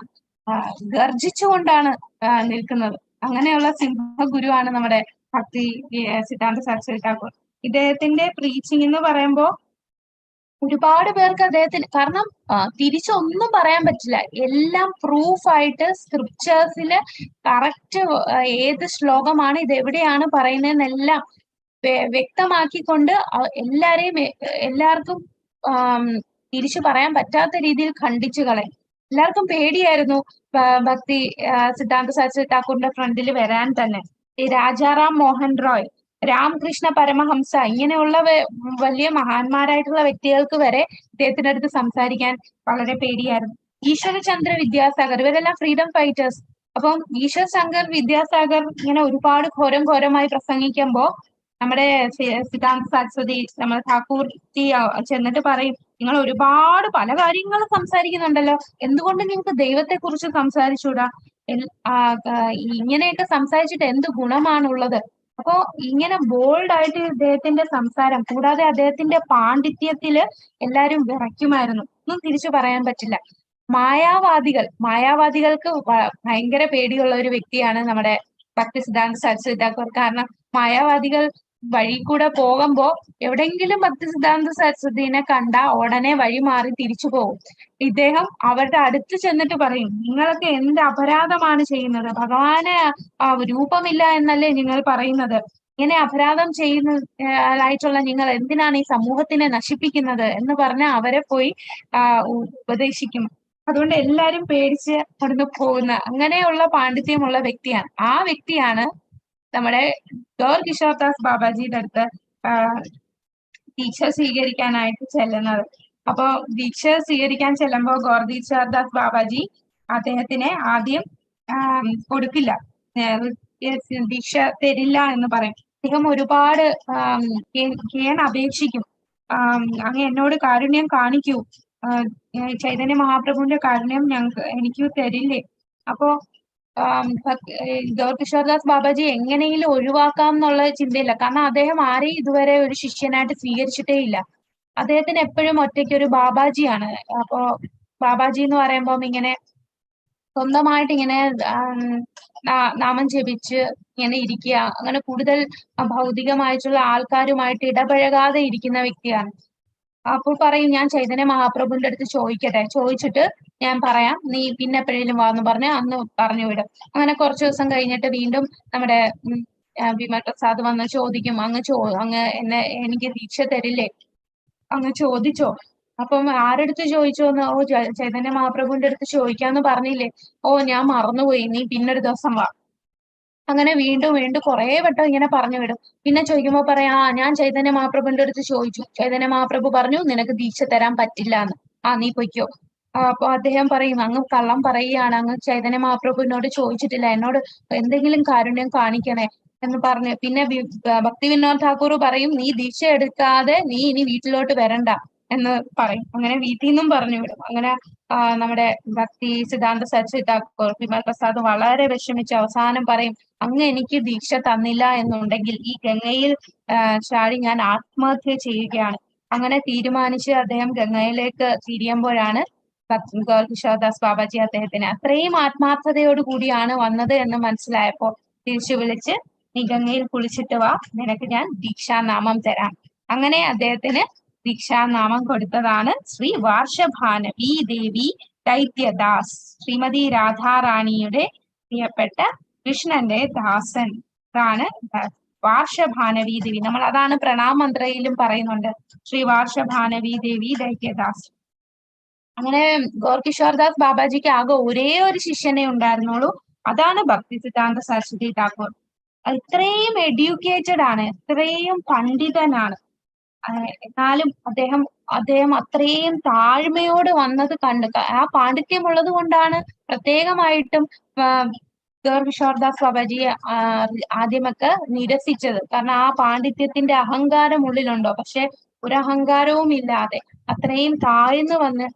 ഗർജിച്ചുകൊണ്ടാണ് നിൽക്കുന്നത്. അങ്ങനെയുള്ള സിംഹഗുരുവാണ് നമ്മുടെ ഭക്തി സിദ്ധാന്ത സരസ്വതി ഠാക്കൂർ. ഇദ്ദേഹത്തിന്റെ പ്രീച്ചിങ് എന്ന് പറയുമ്പോൾ ഒരുപാട് പേർക്ക് അദ്ദേഹത്തിന്, കാരണം തിരിച്ചൊന്നും പറയാൻ പറ്റില്ല. എല്ലാം പ്രൂഫായിട്ട് സ്ക്രിപ്റ്റേഴ്സില് കറക്റ്റ് ഏത് ശ്ലോകമാണ് ഇത് എവിടെയാണ് പറയുന്നതെന്നെല്ലാം വ്യക്തമാക്കിക്കൊണ്ട് എല്ലാവർക്കും തിരിച്ചു പറയാൻ പറ്റാത്ത രീതിയിൽ ഖണ്ഡിച്ചു കളയും. എല്ലാവർക്കും പേടിയായിരുന്നു ഭക്തി സിദ്ധാന്ത സരസ്വതി ഠാക്കൂറിന്റെ ഫ്രണ്ടിൽ വരാൻ തന്നെ. ഈ രാജാറാം മോഹൻ റോയ്, രാമകൃഷ്ണ പരമഹംസ, ഇങ്ങനെയുള്ള വലിയ മഹാന്മാരായിട്ടുള്ള വ്യക്തികൾക്ക് വരെ ഇദ്ദേഹത്തിന്റെ അടുത്ത് സംസാരിക്കാൻ വളരെ പേടിയായിരുന്നു. ഈശ്വരചന്ദ്ര വിദ്യാസാഗർ, ഇവരെല്ലാം ഫ്രീഡം ഫൈറ്റേഴ്സ്. അപ്പം ഈശ്വർ ശങ്കർ വിദ്യാസാഗർ ഇങ്ങനെ ഒരുപാട് ഘോരമായി പ്രസംഗിക്കുമ്പോ നമ്മുടെ സിദ്ധാന്ത സരസ്വതി, നമ്മുടെ ഠാക്കൂർ ചെന്നിട്ട് പറയും, നിങ്ങൾ ഒരുപാട് പല കാര്യങ്ങളും സംസാരിക്കുന്നുണ്ടല്ലോ, എന്തുകൊണ്ട് നിങ്ങൾക്ക് ദൈവത്തെ കുറിച്ച് സംസാരിച്ചൂടാ? ഇങ്ങനെയൊക്കെ സംസാരിച്ചിട്ട് എന്ത് ഗുണമാണുള്ളത്? അപ്പോ ഇങ്ങനെ ബോൾഡ് ആയിട്ട് ഇദ്ദേഹത്തിന്റെ സംസാരം, കൂടാതെ അദ്ദേഹത്തിന്റെ പാണ്ഡിത്യത്തില് എല്ലാരും വിറയ്ക്കുമായിരുന്നു. ഒന്നും തിരിച്ചു പറയാൻ പറ്റില്ല. മായാവാദികൾക്ക് ഭയങ്കര പേടിയുള്ള ഒരു വ്യക്തിയാണ് നമ്മുടെ ഭക്തി സിദ്ധാന്ത സരസ്വതി ഠാക്കൂർ. കാരണം മായാവാദികൾ വഴി കൂടെ പോകുമ്പോ എവിടെയെങ്കിലും ഭക്തി സിദ്ധാന്ത സരസ്വതിനെ കണ്ട ഉടനെ വഴി മാറി തിരിച്ചു പോകും. ഇദ്ദേഹം അവരുടെ അടുത്ത് ചെന്നിട്ട് പറയും, നിങ്ങളൊക്കെ എന്ത് അപരാധമാണ് ചെയ്യുന്നത്? ഭഗവാന് രൂപമില്ല എന്നല്ലേ നിങ്ങൾ പറയുന്നത്? ഇങ്ങനെ അപരാധം ചെയ്യുന്നതായിട്ടുള്ള നിങ്ങൾ എന്തിനാണ് ഈ സമൂഹത്തിനെ നശിപ്പിക്കുന്നത് എന്ന് പറഞ്ഞ് അവരെ പോയി ഉപദേശിക്കും. അതുകൊണ്ട് എല്ലാരും പേടിച്ച് അവിടുന്ന് പോകുന്ന അങ്ങനെയുള്ള പാണ്ഡിത്യമുള്ള വ്യക്തിയാണ്. ആ വ്യക്തിയാണ് നമ്മുടെ ഗൗർ കിഷോർദാസ് ബാബാജിയുടെ അടുത്ത് ദീക്ഷ സ്വീകരിക്കാനായിട്ട് ചെല്ലുന്നത്. അപ്പൊ ദീക്ഷ സ്വീകരിക്കാൻ ചെല്ലുമ്പോൾ ഗൗർ കിഷോർദാസ് ബാബാജി അദ്ദേഹത്തിനെ ആദ്യം കൊടുക്കില്ല, ദീക്ഷ തരില്ല എന്ന് പറയും. അദ്ദേഹം ഒരുപാട് അപേക്ഷിക്കും, അങ്ങ് എന്നോട് കാരുണ്യം കാണിക്കൂ, ചൈതന്യ മഹാപ്രഭുവിന്റെ കാരുണ്യം എനിക്ക് തരില്ലേ? അപ്പോ ഗൗർ കിഷോർദാസ് ബാബാജി എങ്ങനെയെങ്കിലും ഒഴിവാക്കാം എന്നുള്ള ചിന്തയില്ല. കാരണം അദ്ദേഹം ആരെയും ഇതുവരെ ഒരു ശിഷ്യനായിട്ട് സ്വീകരിച്ചിട്ടേ ഇല്ല. അദ്ദേഹത്തിന് എപ്പോഴും ഒറ്റയ്ക്ക് ഒരു ബാബാജിയാണ്. അപ്പോ ബാബാജി എന്ന് പറയുമ്പം ഇങ്ങനെ സ്വന്തമായിട്ട് ഇങ്ങനെ നാമം ജപിച്ച് ഇങ്ങനെ ഇരിക്കുക, അങ്ങനെ കൂടുതൽ ഭൗതികമായിട്ടുള്ള ആൾക്കാരുമായിട്ട് ഇടപഴകാതെ ഇരിക്കുന്ന വ്യക്തിയാണ്. അപ്പോൾ പറയും, ഞാൻ ചൈതന്യ മഹാപ്രഭുവിന്റെ അടുത്ത് ചോദിച്ചിട്ട് ഞാൻ പറയാം, നീ പിന്നെ എപ്പോഴേലും വാന്ന് പറഞ്ഞ് അന്ന് പറഞ്ഞു വിടും. അങ്ങനെ കുറച്ചു ദിവസം കഴിഞ്ഞിട്ട് വീണ്ടും നമ്മുടെ വിമൽ പ്രസാദ് വന്ന് ചോദിക്കും, അങ്ങ് എനിക്ക് ദീക്ഷ തരില്ലേ? അങ്ങ് ചോദിച്ചോ? അപ്പം ആരെടുത്ത് ചോദിച്ചോന്ന്? ഓ, ചൈതന്യ മഹാപ്രഭുവിന്റെ അടുത്ത് ചോദിക്കാന്ന് പറഞ്ഞില്ലേ? ഓ, ഞാൻ മറന്നുപോയി, നീ പിന്നൊരു ദിവസം വാ. അങ്ങനെ വീണ്ടും കുറെ വട്ടം ഇങ്ങനെ പറഞ്ഞു വിടും. പിന്നെ ചോദിക്കുമ്പോ പറയാം, ഞാൻ ചൈതന്യ മഹാപ്രഭുവിന്റെ അടുത്ത് ചോദിച്ചു, ചൈതന്യ മഹാപ്രഭു പറഞ്ഞു നിനക്ക് ദീക്ഷ തരാൻ പറ്റില്ല എന്ന്. നീ പൊയ്ക്കോ. അപ്പൊ അദ്ദേഹം പറയും, അങ്ങ് കള്ളം പറയുകയാണ്, അങ്ങ് ചൈതന്യ മഹാപ്രഭുവിനോട് ചോദിച്ചിട്ടില്ല, എന്നോട് എന്തെങ്കിലും കാരുണ്യം കാണിക്കണേ എന്ന് പറഞ്ഞു. പിന്നെ ഭക്തി വിനോദ് ഠാക്കൂർ പറയും, നീ ദീക്ഷ എടുക്കാതെ നീ ഇനി വീട്ടിലോട്ട് വരണ്ട എന്ന് പറയും. അങ്ങനെ വീട്ടിൽ നിന്നും പറഞ്ഞു വിടും. അങ്ങനെ നമ്മുടെ ഭക്തി സിദ്ധാന്ത സരസ്വതി ഠാക്കൂർ, വിമൽ പ്രസാദ് വളരെ വിഷമിച്ച് അവസാനം പറയും, അങ്ങ് എനിക്ക് ദീക്ഷ തന്നില്ല എന്നുണ്ടെങ്കിൽ ഈ ഗംഗയിൽ ചാടി ഞാൻ ആത്മഹത്യ ചെയ്യുകയാണ്. അങ്ങനെ തീരുമാനിച്ച് അദ്ദേഹം ഗംഗയിലേക്ക് തിരിയുമ്പോഴാണ് ഗൗർ കിഷോർദാസ് ബാബാജി അദ്ദേഹത്തിന് അത്രയും ആത്മാർത്ഥതയോട് കൂടിയാണ് വന്നത് എന്ന് മനസ്സിലായപ്പോ തിരിച്ചു വിളിച്ച്, നീ ഗംഗയിൽ കുളിച്ചിട്ട് വാ, നിനക്ക് ഞാൻ ദീക്ഷാനാമം തരാം. അങ്ങനെ അദ്ദേഹത്തിന് ദീക്ഷാനാമം കൊടുത്തതാണ് ശ്രീ വാർഷഭാനവി ദേവി ദൈത്യദാസ്, ശ്രീമതി രാധാറാണിയുടെ പ്രിയപ്പെട്ട കൃഷ്ണന്റെ ദാസൻ ആണ് വാർഷഭാനവി ദേവി. നമ്മൾ അതാണ് പ്രണാമന്ത്രയിലും പറയുന്നുണ്ട്, ശ്രീ വാർഷഭാനവി ദേവി ദൈത്യദാസ്. അങ്ങനെ ഗൗർ കിഷോർദാസ് ബാബാജിക്ക് ആകെ ഒരേ ഒരു ശിഷ്യനെ ഉണ്ടായിരുന്നുള്ളൂ, അതാണ് ഭക്തി സിദ്ധാന്ത സരസ്വതി ഠാക്കൂർ. ഇത്രയും എഡ്യൂക്കേറ്റഡ് ആണ്, ഇത്രയും പണ്ഡിതനാണ്. എന്നാലും അദ്ദേഹം അത്രയും താഴ്മയോട് വന്നത് കണ്ട്, ആ പാണ്ഡിത്യം ഉള്ളത് കൊണ്ടാണ് പ്രത്യേകമായിട്ടും ഗൗർ കിഷോർദാസ് ബാബാജിയെ ആദ്യമൊക്കെ നിരസിച്ചത്. കാരണം ആ പാണ്ഡിത്യത്തിന്റെ അഹങ്കാരം ഉള്ളിലുണ്ടോ, പക്ഷെ ഒരു അഹങ്കാരവും ഇല്ലാതെ അത്രയും താഴ്ന്നു വന്ന്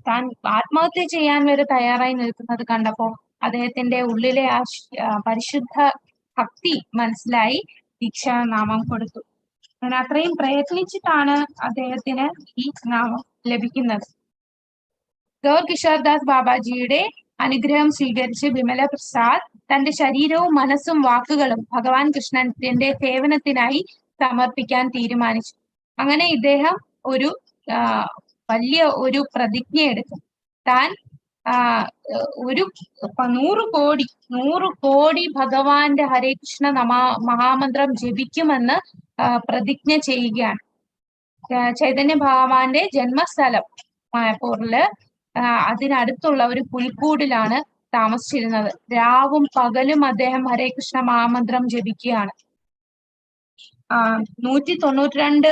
താൻ ആത്മഹത്യ ചെയ്യാൻ വരെ തയ്യാറായി നിൽക്കുന്നത് കണ്ടപ്പോ അദ്ദേഹത്തിന്റെ ഉള്ളിലെ ആ പരിശുദ്ധ ഭക്തി മനസ്സിലായി ദീക്ഷാനാമം കൊടുത്തു. അങ്ങനെ അത്രയും പ്രയത്നിച്ചിട്ടാണ് അദ്ദേഹത്തിന് ഈ നാമം ലഭിക്കുന്നത്. ഗൗർ കിഷോർദാസ് ബാബാജിയുടെ അനുഗ്രഹം സ്വീകരിച്ച് വിമല പ്രസാദ് തന്റെ ശരീരവും മനസ്സും വാക്കുകളും ഭഗവാൻ കൃഷ്ണന്റെ സേവനത്തിനായി സമർപ്പിക്കാൻ തീരുമാനിച്ചു. അങ്ങനെ ഇദ്ദേഹം ഒരു വലിയ ഒരു പ്രതിജ്ഞ എടുക്കും. താൻ ഒരു 100 കോടി ഭഗവാന്റെ ഹരേ കൃഷ്ണ മഹാമന്ത്രം ജപിക്കുമെന്ന് പ്രതിജ്ഞ ചെയ്യുകയാണ്. ചൈതന്യ ഭഗവാന്റെ ജന്മസ്ഥലം മായപ്പൂരില് അതിനടുത്തുള്ള ഒരു പുൽക്കൂടിലാണ് താമസിച്ചിരുന്നത്. രാവും പകലും അദ്ദേഹം ഹരേ കൃഷ്ണ മഹാമന്ത്രം ജപിക്കുകയാണ്. 192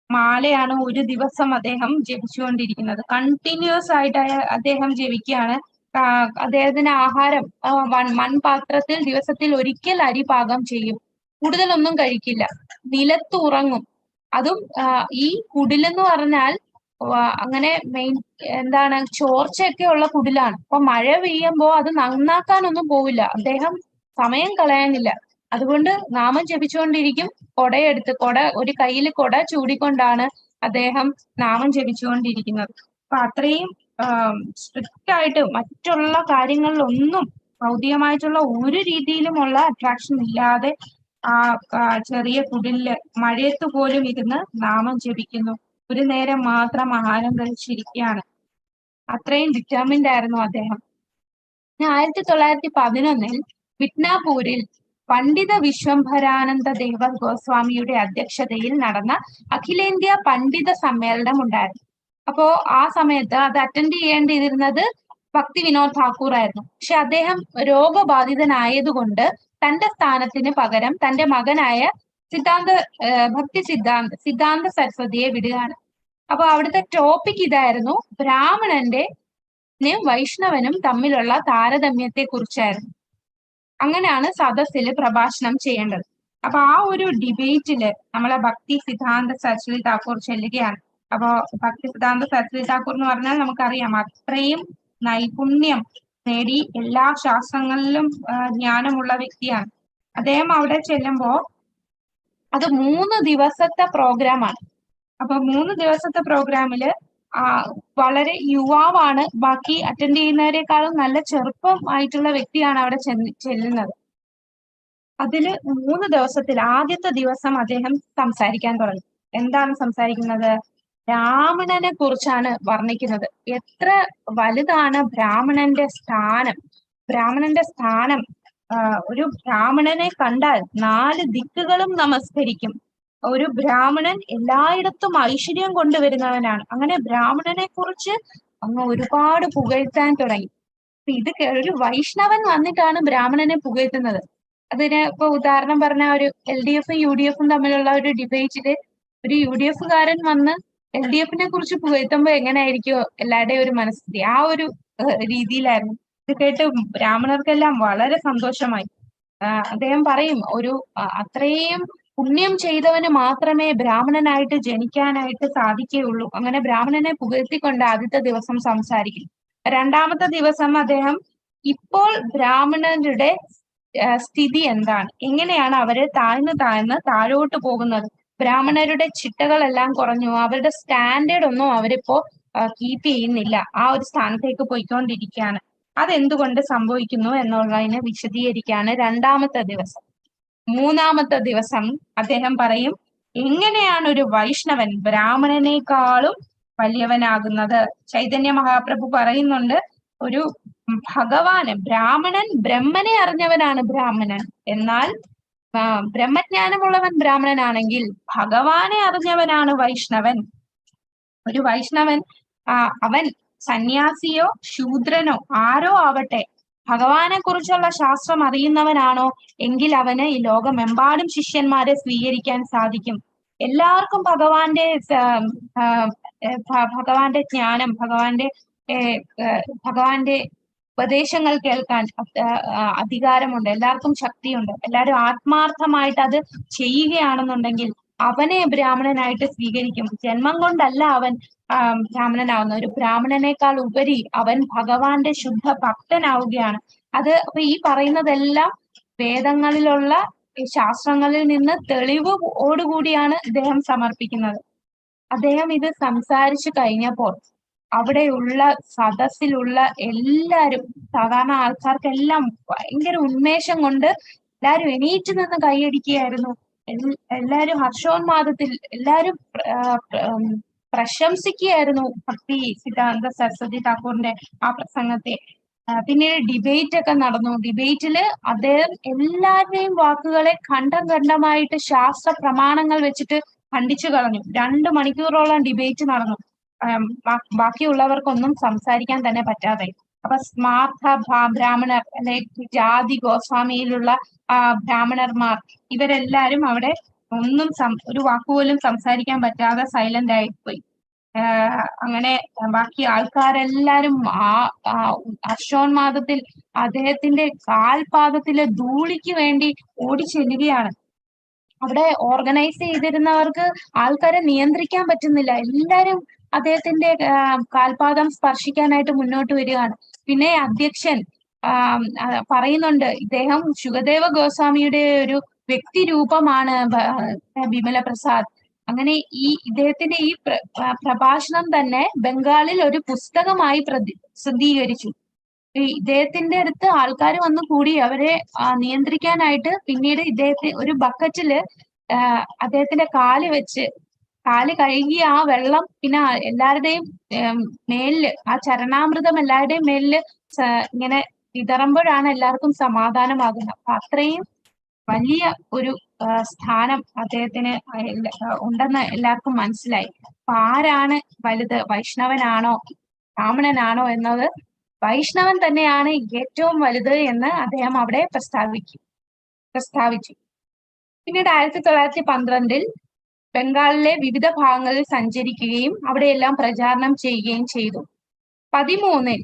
മാലയാണ് ഒരു ദിവസം അദ്ദേഹം ജപിച്ചുകൊണ്ടിരിക്കുന്നത്. കണ്ടിന്യൂസ് ആയിട്ട് അദ്ദേഹം ജപിക്കുകയാണ്. അദ്ദേഹത്തിന് ആഹാരം മൺപാത്രത്തിൽ ദിവസത്തിൽ ഒരിക്കൽ അരി പാകം ചെയ്യും. കൂടുതലൊന്നും കഴിക്കില്ല. നിലത്ത് ഉറങ്ങും. അതും ഈ കുടിലെന്ന് പറഞ്ഞാൽ അങ്ങനെ എന്താണ് ചോർച്ചയൊക്കെ ഉള്ള കുടിലാണ്. അപ്പൊ മഴ പെയ്യുമ്പോ അത് നന്നാക്കാനൊന്നും പോവില്ല. അദ്ദേഹം സമയം കളയാനില്ല. അതുകൊണ്ട് നാമം ജപിച്ചുകൊണ്ടിരിക്കും. ഒരു കയ്യിൽ കൊട ചൂടിക്കൊണ്ടാണ് അദ്ദേഹം നാമം ജപിച്ചുകൊണ്ടിരിക്കുന്നത്. അപ്പൊ അത്രയും സ്ട്രിക്റ്റ് ആയിട്ട് മറ്റുള്ള കാര്യങ്ങളിലൊന്നും ഭൗതികമായിട്ടുള്ള ഒരു രീതിയിലുമുള്ള അട്രാക്ഷൻ ഇല്ലാതെ ആ ചെറിയ കുടിലില് മഴയത്ത് പോലും ഇരുന്ന് നാമം ജപിക്കുന്നു. ഒരു നേരം മാത്രം ആഹാരം കഴിച്ചിരിക്കുകയാണ്. അത്രയും ഡിറ്റർമിൻഡ് ആയിരുന്നു അദ്ദേഹം. 1911 മിഡ്നാപൂരിൽ പണ്ഡിത വിശ്വംഭരാനന്ദ ദേവ ഗോസ്വാമിയുടെ അധ്യക്ഷതയിൽ നടന്ന അഖിലേന്ത്യാ പണ്ഡിത സമ്മേളനം ഉണ്ടായിരുന്നു. അപ്പോ ആ സമയത്ത് അത് അറ്റൻഡ് ചെയ്യേണ്ടിയിരുന്നത് ഭക്തി വിനോദ് ഠാക്കൂർ ആയിരുന്നു. പക്ഷെ അദ്ദേഹം രോഗബാധിതനായതുകൊണ്ട് തന്റെ സ്ഥാനത്തിന് പകരം തന്റെ മകനായ ഭക്തി സിദ്ധാന്ത സരസ്വതിയെ വിടുകയാണ്. അപ്പൊ അവിടുത്തെ ടോപ്പിക് ഇതായിരുന്നു, ബ്രാഹ്മണന്റെ വൈഷ്ണവനും തമ്മിലുള്ള താരതമ്യത്തെ കുറിച്ചായിരുന്നു. അങ്ങനെയാണ് സദസ്സിൽ പ്രഭാഷണം ചെയ്യേണ്ടത്. അപ്പൊ ആ ഒരു ഡിബേറ്റില് നമ്മളെ ഭക്തി സിദ്ധാന്ത സരസ്വതി ഠാക്കൂർ ചെല്ലുകയാണ്. അപ്പോ ഭക്തി സിദ്ധാന്ത സരസ്വതി ഠാക്കൂർ എന്ന് പറഞ്ഞാൽ നമുക്കറിയാം അത്രയും നൈപുണ്യം നേടി എല്ലാ ശാസ്ത്രങ്ങളിലും ജ്ഞാനമുള്ള വ്യക്തിയാണ്. അദ്ദേഹം അവിടെ ചെല്ലുമ്പോ അത് 3 ദിവസത്തെ പ്രോഗ്രാമാണ്. അപ്പൊ 3 ദിവസത്തെ പ്രോഗ്രാമില് വളരെ യുവാവാണ്. ബാക്കി അറ്റൻഡ് ചെയ്യുന്നവരെക്കാളും നല്ല ചെറുപ്പമായിട്ടുള്ള വ്യക്തിയാണ് അവിടെ ചെല്ലുന്നത്. അതില് 3 ദിവസത്തിൽ ആദ്യത്തെ ദിവസം അദ്ദേഹം സംസാരിക്കാൻ തുടങ്ങി. എന്താണ് സംസാരിക്കുന്നത്? ബ്രാഹ്മണനെ കുറിച്ചാണ് വർണ്ണിക്കുന്നത്. എത്ര വലുതാണ് ബ്രാഹ്മണന്റെ സ്ഥാനം. ബ്രാഹ്മണന്റെ സ്ഥാനം ഒരു ബ്രാഹ്മണനെ കണ്ടാൽ 4 ദിക്കുകളും നമസ്കരിക്കും. ഒരു ബ്രാഹ്മണൻ എല്ലായിടത്തും ഐശ്വര്യം കൊണ്ടുവരുന്നവനാണ്. അങ്ങനെ ബ്രാഹ്മണനെ കുറിച്ച് അങ്ങ് ഒരുപാട് പുകഴ്ത്താൻ തുടങ്ങി. ഇത് ഒരു വൈഷ്ണവൻ വന്നിട്ടാണ് ബ്രാഹ്മണനെ പുകഴ്ത്തുന്നത്. അതിന് ഇപ്പൊ ഉദാഹരണം പറഞ്ഞ ഒരു LDF UDF തമ്മിലുള്ള ഒരു ഡിബേറ്റില് ഒരു UDF-കാരൻ വന്ന് LDF-നെ കുറിച്ച് പുകഴ്ത്തുമ്പോ എങ്ങനെയായിരിക്കും എല്ലാവരുടെയും ഒരു മനസ്ഥിതി? ആ ഒരു രീതിയിലായിരുന്നു. ഇത് കേട്ട് ബ്രാഹ്മണർക്കെല്ലാം വളരെ സന്തോഷമായി. അദ്ദേഹം പറയും, ഒരു അത്രയും പുണ്യം ചെയ്തവന് മാത്രമേ ബ്രാഹ്മണനായിട്ട് ജനിക്കാനായിട്ട് സാധിക്കുകയുള്ളൂ. അങ്ങനെ ബ്രാഹ്മണനെ പുകഴ്ത്തിക്കൊണ്ട് ആദ്യത്തെ ദിവസം സംസാരിക്കും. 2ാമത്തെ ദിവസം അദ്ദേഹം ഇപ്പോൾ ബ്രാഹ്മണരുടെ സ്ഥിതി എന്താണ്, എങ്ങനെയാണ് അവര് താഴ്ന്ന് താഴോട്ട് പോകുന്നത്, ബ്രാഹ്മണരുടെ ചിട്ടകളെല്ലാം കുറഞ്ഞു, അവരുടെ സ്റ്റാൻഡേർഡ് ഒന്നും അവരിപ്പോ കീപ്പ് ചെയ്യുന്നില്ല, ആ ഒരു സ്ഥാനത്തേക്ക് പോയിക്കൊണ്ടിരിക്കുകയാണ്. അതെന്തുകൊണ്ട് സംഭവിക്കുന്നു എന്നുള്ളതിനെ വിശദീകരിക്കുകയാണ് 2ാമത്തെ ദിവസം. 3ാമത്തെ ദിവസം അദ്ദേഹം പറയും, എങ്ങനെയാണ് ഒരു വൈഷ്ണവൻ ബ്രാഹ്മണനേക്കാളും വലിയവനാകുന്നത്. ചൈതന്യ മഹാപ്രഭു പറയുന്നുണ്ട്, ഒരു ബ്രാഹ്മണൻ ബ്രഹ്മനെ അറിഞ്ഞവനാണ് ബ്രാഹ്മണൻ. എന്നാൽ ബ്രഹ്മജ്ഞാനമുള്ളവൻ ബ്രാഹ്മണനാണെങ്കിൽ ഭഗവാനെ അറിഞ്ഞവനാണ് വൈഷ്ണവൻ. ഒരു വൈഷ്ണവൻ അവൻ സന്യാസിയോ ശൂദ്രനോ ആരോ ആവട്ടെ, ഭഗവാനെ കുറിച്ചുള്ള ശാസ്ത്രം അറിയുന്നവനാണോ എങ്കിൽ അവന് ഈ ലോകമെമ്പാടും ശിഷ്യന്മാരെ സ്വീകരിക്കാൻ സാധിക്കും. എല്ലാവർക്കും ഭഗവാന്റെ ജ്ഞാനം, ഭഗവാന്റെ ഉപദേശങ്ങൾ കേൾക്കാൻ അധികാരമുണ്ട്. എല്ലാവർക്കും ശക്തിയുണ്ട്. എല്ലാവരും ആത്മാർത്ഥമായിട്ട് അത് ചെയ്യുകയാണെന്നുണ്ടെങ്കിൽ അവനെ ബ്രാഹ്മണനായിട്ട് സ്വീകരിക്കും. ജന്മം കൊണ്ടല്ല അവൻ ബ്രാഹ്മണനാവുന്ന, ഒരു ബ്രാഹ്മണനേക്കാൾ ഉപരി അവൻ ഭഗവാന്റെ ശുദ്ധ ഭക്തനാവുകയാണ്. അപ്പൊ ഈ പറയുന്നതെല്ലാം വേദങ്ങളിലുള്ള ശാസ്ത്രങ്ങളിൽ നിന്ന് തെളിവോടുകൂടിയാണ് ഇദ്ദേഹം സമർപ്പിക്കുന്നത്. അദ്ദേഹം ഇത് സംസാരിച്ചു കഴിഞ്ഞപ്പോൾ അവിടെയുള്ള സദസ്സിലുള്ള എല്ലാരും, സാധാരണ ആൾക്കാർക്കെല്ലാം ഭയങ്കര ഉന്മേഷം കൊണ്ട് എല്ലാരും എണീറ്റ് നിന്ന് കൈയടിക്കുകയായിരുന്നു. എല്ലാരും ഹർഷോന്മാദത്തിൽ, എല്ലാരും പ്രശംസിക്കുകയായിരുന്നു ഭക്തി സിദ്ധാന്ത സരസ്വതി താക്കൂറിന്റെ ആ പ്രസംഗത്തെ. പിന്നീട് ഡിബേറ്റ് ഒക്കെ നടന്നു. ഡിബേറ്റില് അദ്ദേഹം എല്ലാവരുടെയും വാക്കുകളെ ഖണ്ഡമായിട്ട് ശാസ്ത്ര പ്രമാണങ്ങൾ വെച്ചിട്ട് ഖണ്ഡിച്ചു കളഞ്ഞു. 2 മണിക്കൂറോളം ഡിബേറ്റ് നടന്നു. ബാക്കിയുള്ളവർക്കൊന്നും സംസാരിക്കാൻ തന്നെ പറ്റാതെ. അപ്പൊ സ്മാർത്ഥ ബ്രാഹ്മണർ അല്ലെങ്കിൽ ജാതി ഗോസ്വാമിയിലുള്ള ബ്രാഹ്മണർമാർ ഇവരെല്ലാരും അവിടെ ഒന്നും ഒരു വാക്കുപോലും സംസാരിക്കാൻ പറ്റാതെ സൈലന്റ് ആയിപ്പോയി. അങ്ങനെ ബാക്കി ആൾക്കാരെല്ലാരും ഹർഷോന്മാദത്തിൽ അദ്ദേഹത്തിന്റെ കാൽപാദത്തിലെ ധൂളിക്ക് വേണ്ടി ഓടി ചെല്ലുകയാണ്. അവിടെ ഓർഗനൈസ് ചെയ്തിരുന്നവർക്ക് ആൾക്കാരെ നിയന്ത്രിക്കാൻ പറ്റുന്നില്ല. എല്ലാരും അദ്ദേഹത്തിന്റെ കാൽപാദം സ്പർശിക്കാനായിട്ട് മുന്നോട്ട് വരികയാണ്. പിന്നെ അധ്യക്ഷൻ പറയുന്നുണ്ട്, ഇദ്ദേഹം ശുകദേവ ഗോസ്വാമിയുടെ ഒരു വ്യക്തി രൂപമാണ് വിമല പ്രസാദ്. അങ്ങനെ ഇദ്ദേഹത്തിന്റെ ഈ പ്രഭാഷണം തന്നെ ബംഗാളിൽ ഒരു പുസ്തകമായി പ്രസിദ്ധീകരിച്ചു. ഇദ്ദേഹത്തിന്റെ അടുത്ത് ആൾക്കാർ വന്നു കൂടി അവരെ നിയന്ത്രിക്കാനായിട്ട്. പിന്നീട് ഇദ്ദേഹത്തെ ഒരു ബക്കറ്റില് അദ്ദേഹത്തിന്റെ കാല് കഴുകി ആ വെള്ളം പിന്നെ എല്ലാവരുടെയും മേലില് ആ ചരണാമൃതം എല്ലാവരുടെയും മേലില് ഇങ്ങനെ വിതറുമ്പോഴാണ് എല്ലാവർക്കും സമാധാനമാകുന്നത്. അപ്പൊ അത്രയും വലിയ ഒരു സ്ഥാനം അദ്ദേഹത്തിന് ഉണ്ടെന്ന് എല്ലാവർക്കും മനസ്സിലായി. അപ്പൊ ആരാണ് വലുത്, വൈഷ്ണവനാണോ ബ്രാഹ്മണനാണോ എന്നത്? വൈഷ്ണവൻ തന്നെയാണ് ഏറ്റവും വലുത് എന്ന് അദ്ദേഹം അവിടെ പ്രസ്താവിച്ചു. പിന്നീട് 1912 ബംഗാളിലെ വിവിധ ഭാഗങ്ങളിൽ സഞ്ചരിക്കുകയും അവിടെയെല്ലാം പ്രചാരണം ചെയ്യുകയും ചെയ്തു. 13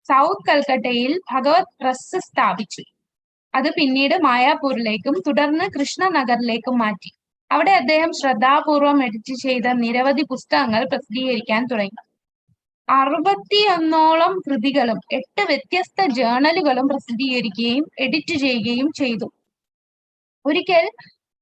സൗത്ത് കൽക്കട്ടയിൽ ഭഗവത് പ്രസ് സ്ഥാപിച്ചു. അത് പിന്നീട് മായാപൂരിലേക്കും തുടർന്ന് കൃഷ്ണനഗറിലേക്കും മാറ്റി. അവിടെ അദ്ദേഹം ശ്രദ്ധാപൂർവം എഡിറ്റ് ചെയ്ത നിരവധി പുസ്തകങ്ങൾ പ്രസിദ്ധീകരിക്കാൻ തുടങ്ങി. 61ഓളം കൃതികളും 8 വ്യത്യസ്ത ജേർണലുകളും പ്രസിദ്ധീകരിക്കുകയും എഡിറ്റ് ചെയ്യുകയും ചെയ്തു. ഒരിക്കൽ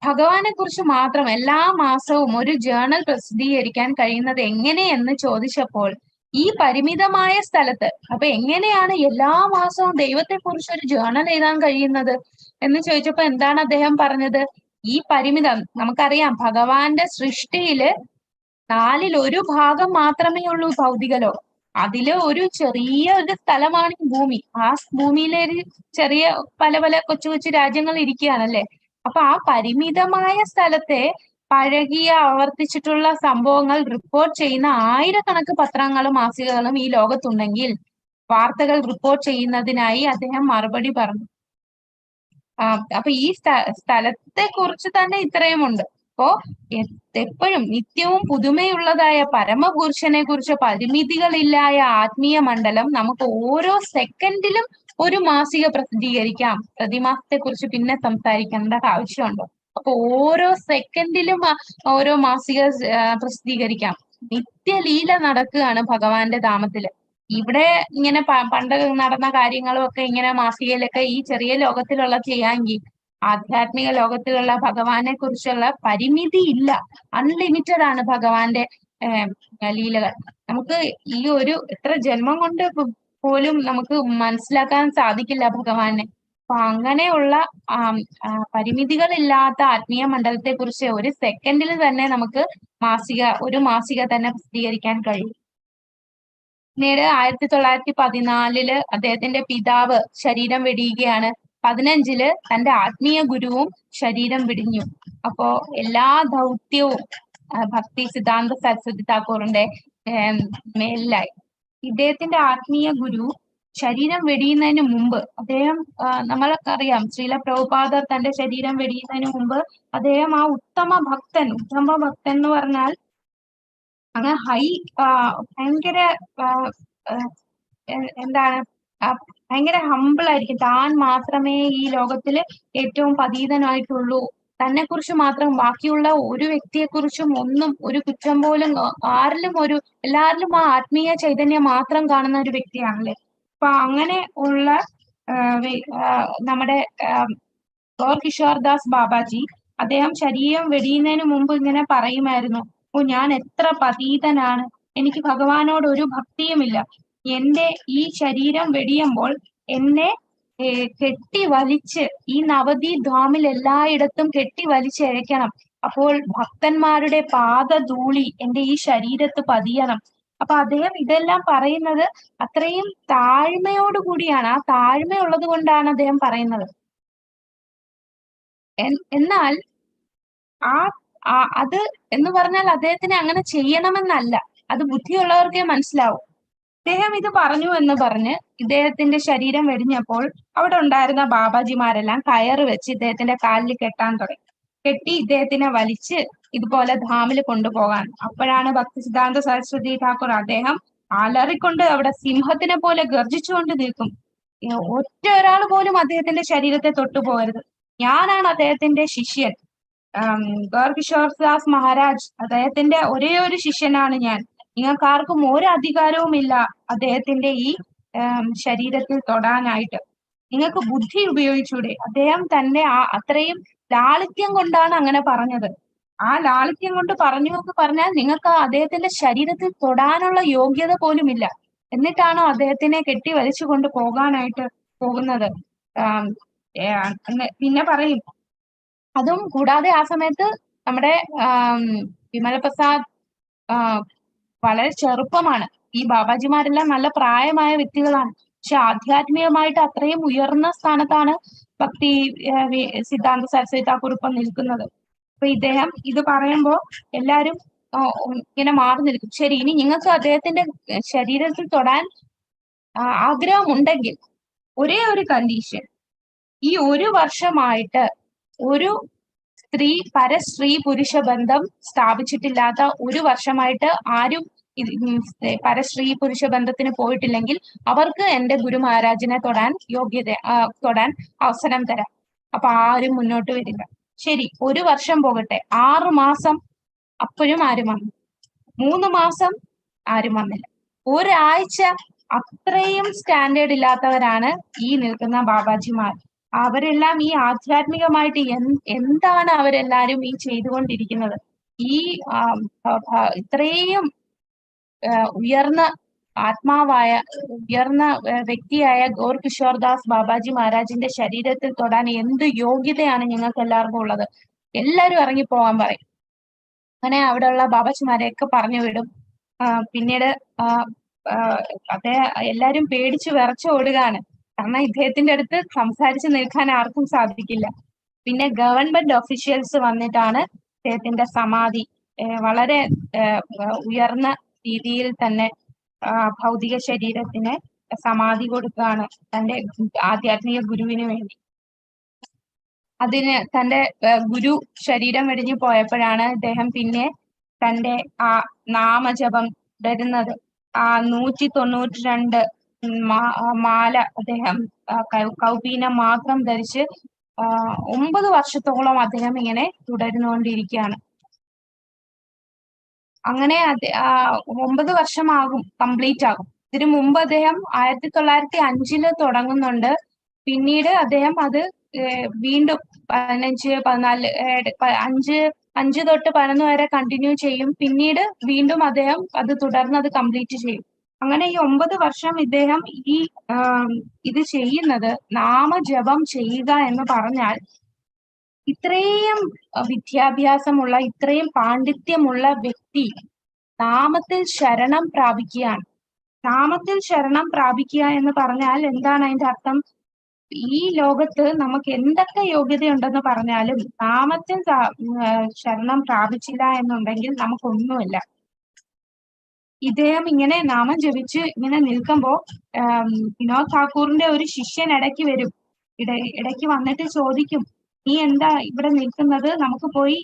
ഭഗവാനെ കുറിച്ച് മാത്രം എല്ലാ മാസവും ഒരു ജേർണൽ പ്രസിദ്ധീകരിക്കാൻ കഴിയുന്നത് എങ്ങനെയെന്ന് ചോദിച്ചപ്പോൾ, ഈ പരിമിതമായ സ്ഥലത്ത് അപ്പൊ എങ്ങനെയാണ് എല്ലാ മാസവും ദൈവത്തെ കുറിച്ച് ഒരു ജേർണൽ എഴുതാൻ കഴിയുന്നത് എന്ന് ചോദിച്ചപ്പോ എന്താണ് അദ്ദേഹം പറഞ്ഞത്? ഈ പരിമിതം നമുക്കറിയാം, ഭഗവാന്റെ സൃഷ്ടിയില് 1/4 ഭാഗം മാത്രമേ ഉള്ളൂ ഭൗതിക ലോകം. അതില് ഒരു ചെറിയ ഒരു സ്ഥലമാണ് ഭൂമി. ആ ഭൂമിയിലെ ഒരു ചെറിയ പല കൊച്ചു കൊച്ചു രാജ്യങ്ങൾ ഇരിക്കുകയാണല്ലേ. അപ്പൊ ആ പരിമിതമായ സ്ഥലത്തെ പഴകിയ ആവർത്തിച്ചിട്ടുള്ള സംഭവങ്ങൾ റിപ്പോർട്ട് ചെയ്യുന്ന 1000കണക്ക് പത്രങ്ങളും മാസികകളും ഈ ലോകത്തുണ്ടെങ്കിൽ വാർത്തകൾ റിപ്പോർട്ട് ചെയ്യുന്നതിനായി അദ്ദേഹം മറുപടി പറഞ്ഞു. അപ്പൊ ഈ സ്ഥലത്തെ കുറിച്ച് തന്നെ ഇത്രയുമുണ്ട്. അപ്പോ എപ്പോഴും നിത്യവും പുതുമയുള്ളതായ പരമപുരുഷനെ കുറിച്ച് പരിമിതികളില്ലായ ആത്മീയ മണ്ഡലം നമുക്ക് ഓരോ സെക്കൻഡിലും ഒരു മാസിക പ്രസിദ്ധീകരിക്കാം. പ്രതിമാസത്തെ കുറിച്ച് പിന്നെ സംസാരിക്കേണ്ട ആവശ്യമുണ്ടോ? അപ്പൊ ഓരോ സെക്കൻഡിലും ഓരോ മാസിക പ്രസിദ്ധീകരിക്കാം. നിത്യലീല നടക്കുകയാണ് ഭഗവാന്റെ ധാമത്തില്. ഇവിടെ ഇങ്ങനെ പണ്ട് നടന്ന കാര്യങ്ങളും ഒക്കെ ഇങ്ങനെ മാസികയിലൊക്കെ ഈ ചെറിയ ലോകത്തിലുള്ള ചെയ്യാമെങ്കിൽ ആധ്യാത്മിക ലോകത്തിലുള്ള ഭഗവാനെ കുറിച്ചുള്ള പരിമിതി ഇല്ല. അൺലിമിറ്റഡ് ആണ് ഭഗവാന്റെ ലീലകൾ. നമുക്ക് ഈ ഒരു എത്ര ജന്മം കൊണ്ട് പോലും നമുക്ക് മനസ്സിലാക്കാൻ സാധിക്കില്ല ഭഗവാനെ. അപ്പൊ അങ്ങനെയുള്ള പരിമിതികളില്ലാത്ത ആത്മീയ മണ്ഡലത്തെ കുറിച്ച് ഒരു സെക്കൻഡിൽ തന്നെ നമുക്ക് ഒരു മാസിക തന്നെ പ്രസിദ്ധീകരിക്കാൻ കഴിയും. പിന്നീട് 1914 അദ്ദേഹത്തിന്റെ പിതാവ് ശരീരം വെടിയുകയാണ്. 15 തന്റെ ആത്മീയ ഗുരുവും ശരീരം വെടിഞ്ഞു. അപ്പോ എല്ലാ ദൗത്യവും ഭക്തി സിദ്ധാന്ത സരസ്വതി താക്കൂറിന്റെ മേലിലായി. ഇദ്ദേഹത്തിന്റെ ആത്മീയ ഗുരു ശരീരം വെടിയുന്നതിന് മുമ്പ് അദ്ദേഹം നമ്മൾക്കറിയാം, ശ്രീല പ്രഭുപാദർ തന്റെ ശരീരം വെടിയുന്നതിന് മുമ്പ് അദ്ദേഹം ആ ഉത്തമ ഭക്തൻ എന്ന് പറഞ്ഞാൽ അങ്ങനെ ഭയങ്കര എന്താണ് ഭയങ്കര ഹമ്പിൾ ആയിരിക്കും. താൻ മാത്രമേ ഈ ലോകത്തില് ഏറ്റവും പതീതനായിട്ടുള്ളൂ, തന്നെ കുറിച്ച് മാത്രം, ബാക്കിയുള്ള ഒരു വ്യക്തിയെ കുറിച്ചും ഒന്നും ഒരു കുറ്റം പോലും എല്ലാരിലും ആ ആത്മീയ ചൈതന്യം മാത്രം കാണുന്ന ഒരു വ്യക്തിയാണല്ലേ. അപ്പൊ അങ്ങനെ ഉള്ള നമ്മുടെ ഗോർ കിഷോർ ദാസ് ബാബാജി അദ്ദേഹം ശരീരം വെടിയുന്നതിന് മുമ്പ് ഇങ്ങനെ പറയുമായിരുന്നു, ഞാൻ എത്ര പതീതനാണ്, എനിക്ക് ഭഗവാനോട് ഒരു ഭക്തിയുമില്ല. എന്റെ ഈ ശരീരം വെടിയുമ്പോൾ എന്നെ കെട്ടി വലിച്ച് ഈ നവദീപ് ധാമിൽ എല്ലായിടത്തും കെട്ടി വലിച്ചഴയ്ക്കണം. അപ്പോൾ ഭക്തന്മാരുടെ പാദധൂളി എന്റെ ഈ ശരീരത്ത് പതിയണം. അപ്പൊ അദ്ദേഹം ഇതെല്ലാം പറയുന്നത് അത്രയും താഴ്മയോടുകൂടിയാണ്. ആ താഴ്മയുള്ളത് കൊണ്ടാണ് അദ്ദേഹം പറയുന്നത്. എന്നാൽ അത് എന്ന് പറഞ്ഞാൽ അദ്ദേഹത്തിന് അങ്ങനെ ചെയ്യണമെന്നല്ല. അത് ബുദ്ധിയുള്ളവർക്കേ മനസ്സിലാവും. ഇദ്ദേഹം ഇത് പറഞ്ഞു എന്ന് പറഞ്ഞ് ഇദ്ദേഹത്തിന്റെ ശരീരം വെടിഞ്ഞപ്പോൾ അവിടെ ഉണ്ടായിരുന്ന ബാബാജിമാരെല്ലാം കയറ് വെച്ച് ഇദ്ദേഹത്തിന്റെ കാലിൽ കെട്ടാൻ തുടങ്ങി. കെട്ടി ഇദ്ദേഹത്തിനെ വലിച്ച് ഇതുപോലെ ധാമിൽ കൊണ്ടുപോകാൻ. അപ്പോഴാണ് ഭക്തി സിദ്ധാന്ത സരസ്വതി ഠാക്കൂർ അദ്ദേഹം അലറിക്കൊണ്ട് അവിടെ സിംഹത്തിനെ പോലെ ഗർജിച്ചുകൊണ്ട് നിൽക്കും. ഒറ്റ ഒരാൾ പോലും അദ്ദേഹത്തിന്റെ ശരീരത്തെ തൊട്ടുപോകരുത്. ഞാനാണ് അദ്ദേഹത്തിന്റെ ശിഷ്യൻ, ഗോർകിഷോർദാസ് മഹാരാജ് അദ്ദേഹത്തിന്റെ ഒരേ ഒരു ശിഷ്യനാണ് ഞാൻ. നിങ്ങൾക്ക് ആർക്കും ഒരു അധികാരവുമില്ല അദ്ദേഹത്തിന്റെ ഈ ശരീരത്തിൽ തൊടാനായിട്ട്. നിങ്ങൾക്ക് ബുദ്ധി ഉപയോഗിച്ചൂടെ? അദ്ദേഹം തന്നെ അത്രയും ലാളിത്യം കൊണ്ടാണ് അങ്ങനെ പറഞ്ഞത്. ആ ലാളിത്യം കൊണ്ട് പറഞ്ഞു എന്ന് പറഞ്ഞാൽ നിങ്ങൾക്ക് അദ്ദേഹത്തിന്റെ ശരീരത്തിൽ തൊടാനുള്ള യോഗ്യത പോലുമില്ല. എന്നിട്ടാണോ അദ്ദേഹത്തിനെ കെട്ടി വലിച്ചു കൊണ്ട് പോകാനായിട്ട് പോകുന്നത്? പിന്നെ പറയും. അതും കൂടാതെ ആ സമയത്ത് നമ്മുടെ വിമല പ്രസാദ് വളരെ ചെറുപ്പമാണ്. ഈ ബാബാജിമാരെല്ലാം നല്ല പ്രായമായ വ്യക്തികളാണ്. പക്ഷെ ആധ്യാത്മികമായിട്ട് അത്രയും ഉയർന്ന സ്ഥാനത്താണ് ഭക്തി സിദ്ധാന്ത സരസ്വതി ഠാക്കൂർ ഇപ്പം നിൽക്കുന്നത്. അപ്പൊ ഇദ്ദേഹം ഇത് പറയുമ്പോൾ എല്ലാരും ഇങ്ങനെ മാറി നിൽക്കും. ശരി, ഇനി നിങ്ങൾക്ക് അദ്ദേഹത്തിന്റെ ശരീരത്തിൽ തൊടാൻ ആഗ്രഹമുണ്ടെങ്കിൽ ഒരേ ഒരു കണ്ടീഷൻ, ഈ 1 വർഷമായിട്ട് ഒരു പരസ്ത്രീ പുരുഷ ബന്ധം സ്ഥാപിച്ചിട്ടില്ലാത്ത 1 വർഷമായിട്ട് ആരും പരസ്ത്രീ പുരുഷ ബന്ധത്തിന് പോയിട്ടില്ലെങ്കിൽ അവർക്ക് എന്റെ ഗുരു മഹാരാജിനെ തൊടാൻ അവസരം തരാം. അപ്പൊ ആരും മുന്നോട്ട് വരില്ല. ശരി, 1 വർഷം പോകട്ടെ. 6 മാസം അപ്പോഴും ആരും വന്നു. 3 മാസം ആരും വന്നില്ല. ഒരാഴ്ച. അത്രയും സ്റ്റാൻഡേർഡ് ഇല്ലാത്തവരാണ് ഈ നിൽക്കുന്ന ബാബാജിമാർ. അവരെല്ലാം ഈ ആധ്യാത്മികമായിട്ട് എന്താണ് അവരെല്ലാരും ഈ ചെയ്തുകൊണ്ടിരിക്കുന്നത്? ഈ ഇത്രയും ഉയർന്ന ആത്മാവായ ഉയർന്ന വ്യക്തിയായ ഗോർകിഷോർദാസ് ബാബാജി മഹാരാജിന്റെ ശരീരത്തിൽ തൊടാൻ എന്ത് യോഗ്യതയാണ് ഞങ്ങൾക്ക് എല്ലാവർക്കും ഉള്ളത്? എല്ലാരും ഇറങ്ങിപ്പോവാൻ പറയും. അങ്ങനെ അവിടെയുള്ള ബാബാജിമാരെയൊക്കെ പറഞ്ഞു വിടും. പിന്നീട് എല്ലാരും പേടിച്ചു വിറച്ചോടുകയാണ്. കാരണം ഇദ്ദേഹത്തിന്റെ അടുത്ത് സംസാരിച്ച് നിൽക്കാൻ ആർക്കും സാധിക്കില്ല. പിന്നെ ഗവൺമെന്റ് ഒഫീഷ്യൽസ് വന്നിട്ടാണ് ഇദ്ദേഹത്തിന്റെ സമാധി വളരെ ഉയർന്ന രീതിയിൽ തന്നെ ഭൗതിക ശരീരത്തിന് സമാധി കൊടുക്കുകയാണ് തന്റെ ആധ്യാത്മിക ഗുരുവിന് വേണ്ടി. അതിന് തന്റെ ഗുരു ശരീരം വെടിഞ്ഞു പോയപ്പോഴാണ് ഇദ്ദേഹം പിന്നെ തന്റെ ആ നാമജപം വരുന്നത്. ആ 192 മാല അദ്ദേഹം കൗപീനം മാത്രം ധരിച്ച് 9 വർഷത്തോളം അദ്ദേഹം ഇങ്ങനെ തുടർന്നുകൊണ്ടിരിക്കുകയാണ്. അങ്ങനെ 9 വർഷമാകും, കംപ്ലീറ്റ് ആകും. ഇതിനു മുമ്പ് അദ്ദേഹം 1905 തുടങ്ങുന്നുണ്ട്. പിന്നീട് അദ്ദേഹം അത് വീണ്ടും 15, 14, 5 തൊട്ട് 11 വരെ കണ്ടിന്യൂ ചെയ്യും. പിന്നീട് വീണ്ടും അദ്ദേഹം അത് തുടർന്ന് അത് കംപ്ലീറ്റ് ചെയ്യും. അങ്ങനെ ഈ 9 വർഷം ഇദ്ദേഹം ഈ ഇത് ചെയ്യുന്നത്, നാമജപം ചെയ്യുക എന്ന് പറഞ്ഞാൽ ഇത്രയും വിദ്യാഭ്യാസമുള്ള ഇത്രയും പാണ്ഡിത്യമുള്ള വ്യക്തി നാമത്തിൽ ശരണം പ്രാപിക്കുകയാണ്. നാമത്തിൽ ശരണം പ്രാപിക്കുക എന്ന് പറഞ്ഞാൽ എന്താണ് അതിന്റെ അർത്ഥം? ഈ ലോകത്ത് നമുക്ക് എന്തൊക്കെ യോഗ്യതയുണ്ടെന്ന് പറഞ്ഞാലും നാമത്തിൽ ശരണം പ്രാപിച്ചില്ല എന്നുണ്ടെങ്കിൽ നമുക്കൊന്നുമില്ല. ഇദ്ദേഹം ഇങ്ങനെ നാമം ജപിച്ച് ഇങ്ങനെ നിൽക്കുമ്പോ വിനോദ് ഠാക്കൂറിന്റെ ഒരു ശിഷ്യൻ ഇടയ്ക്ക് വരും. ഇടയ്ക്ക് വന്നിട്ട് ചോദിക്കും, നീ എന്താ ഇവിടെ നിൽക്കുന്നത്? നമുക്ക് പോയി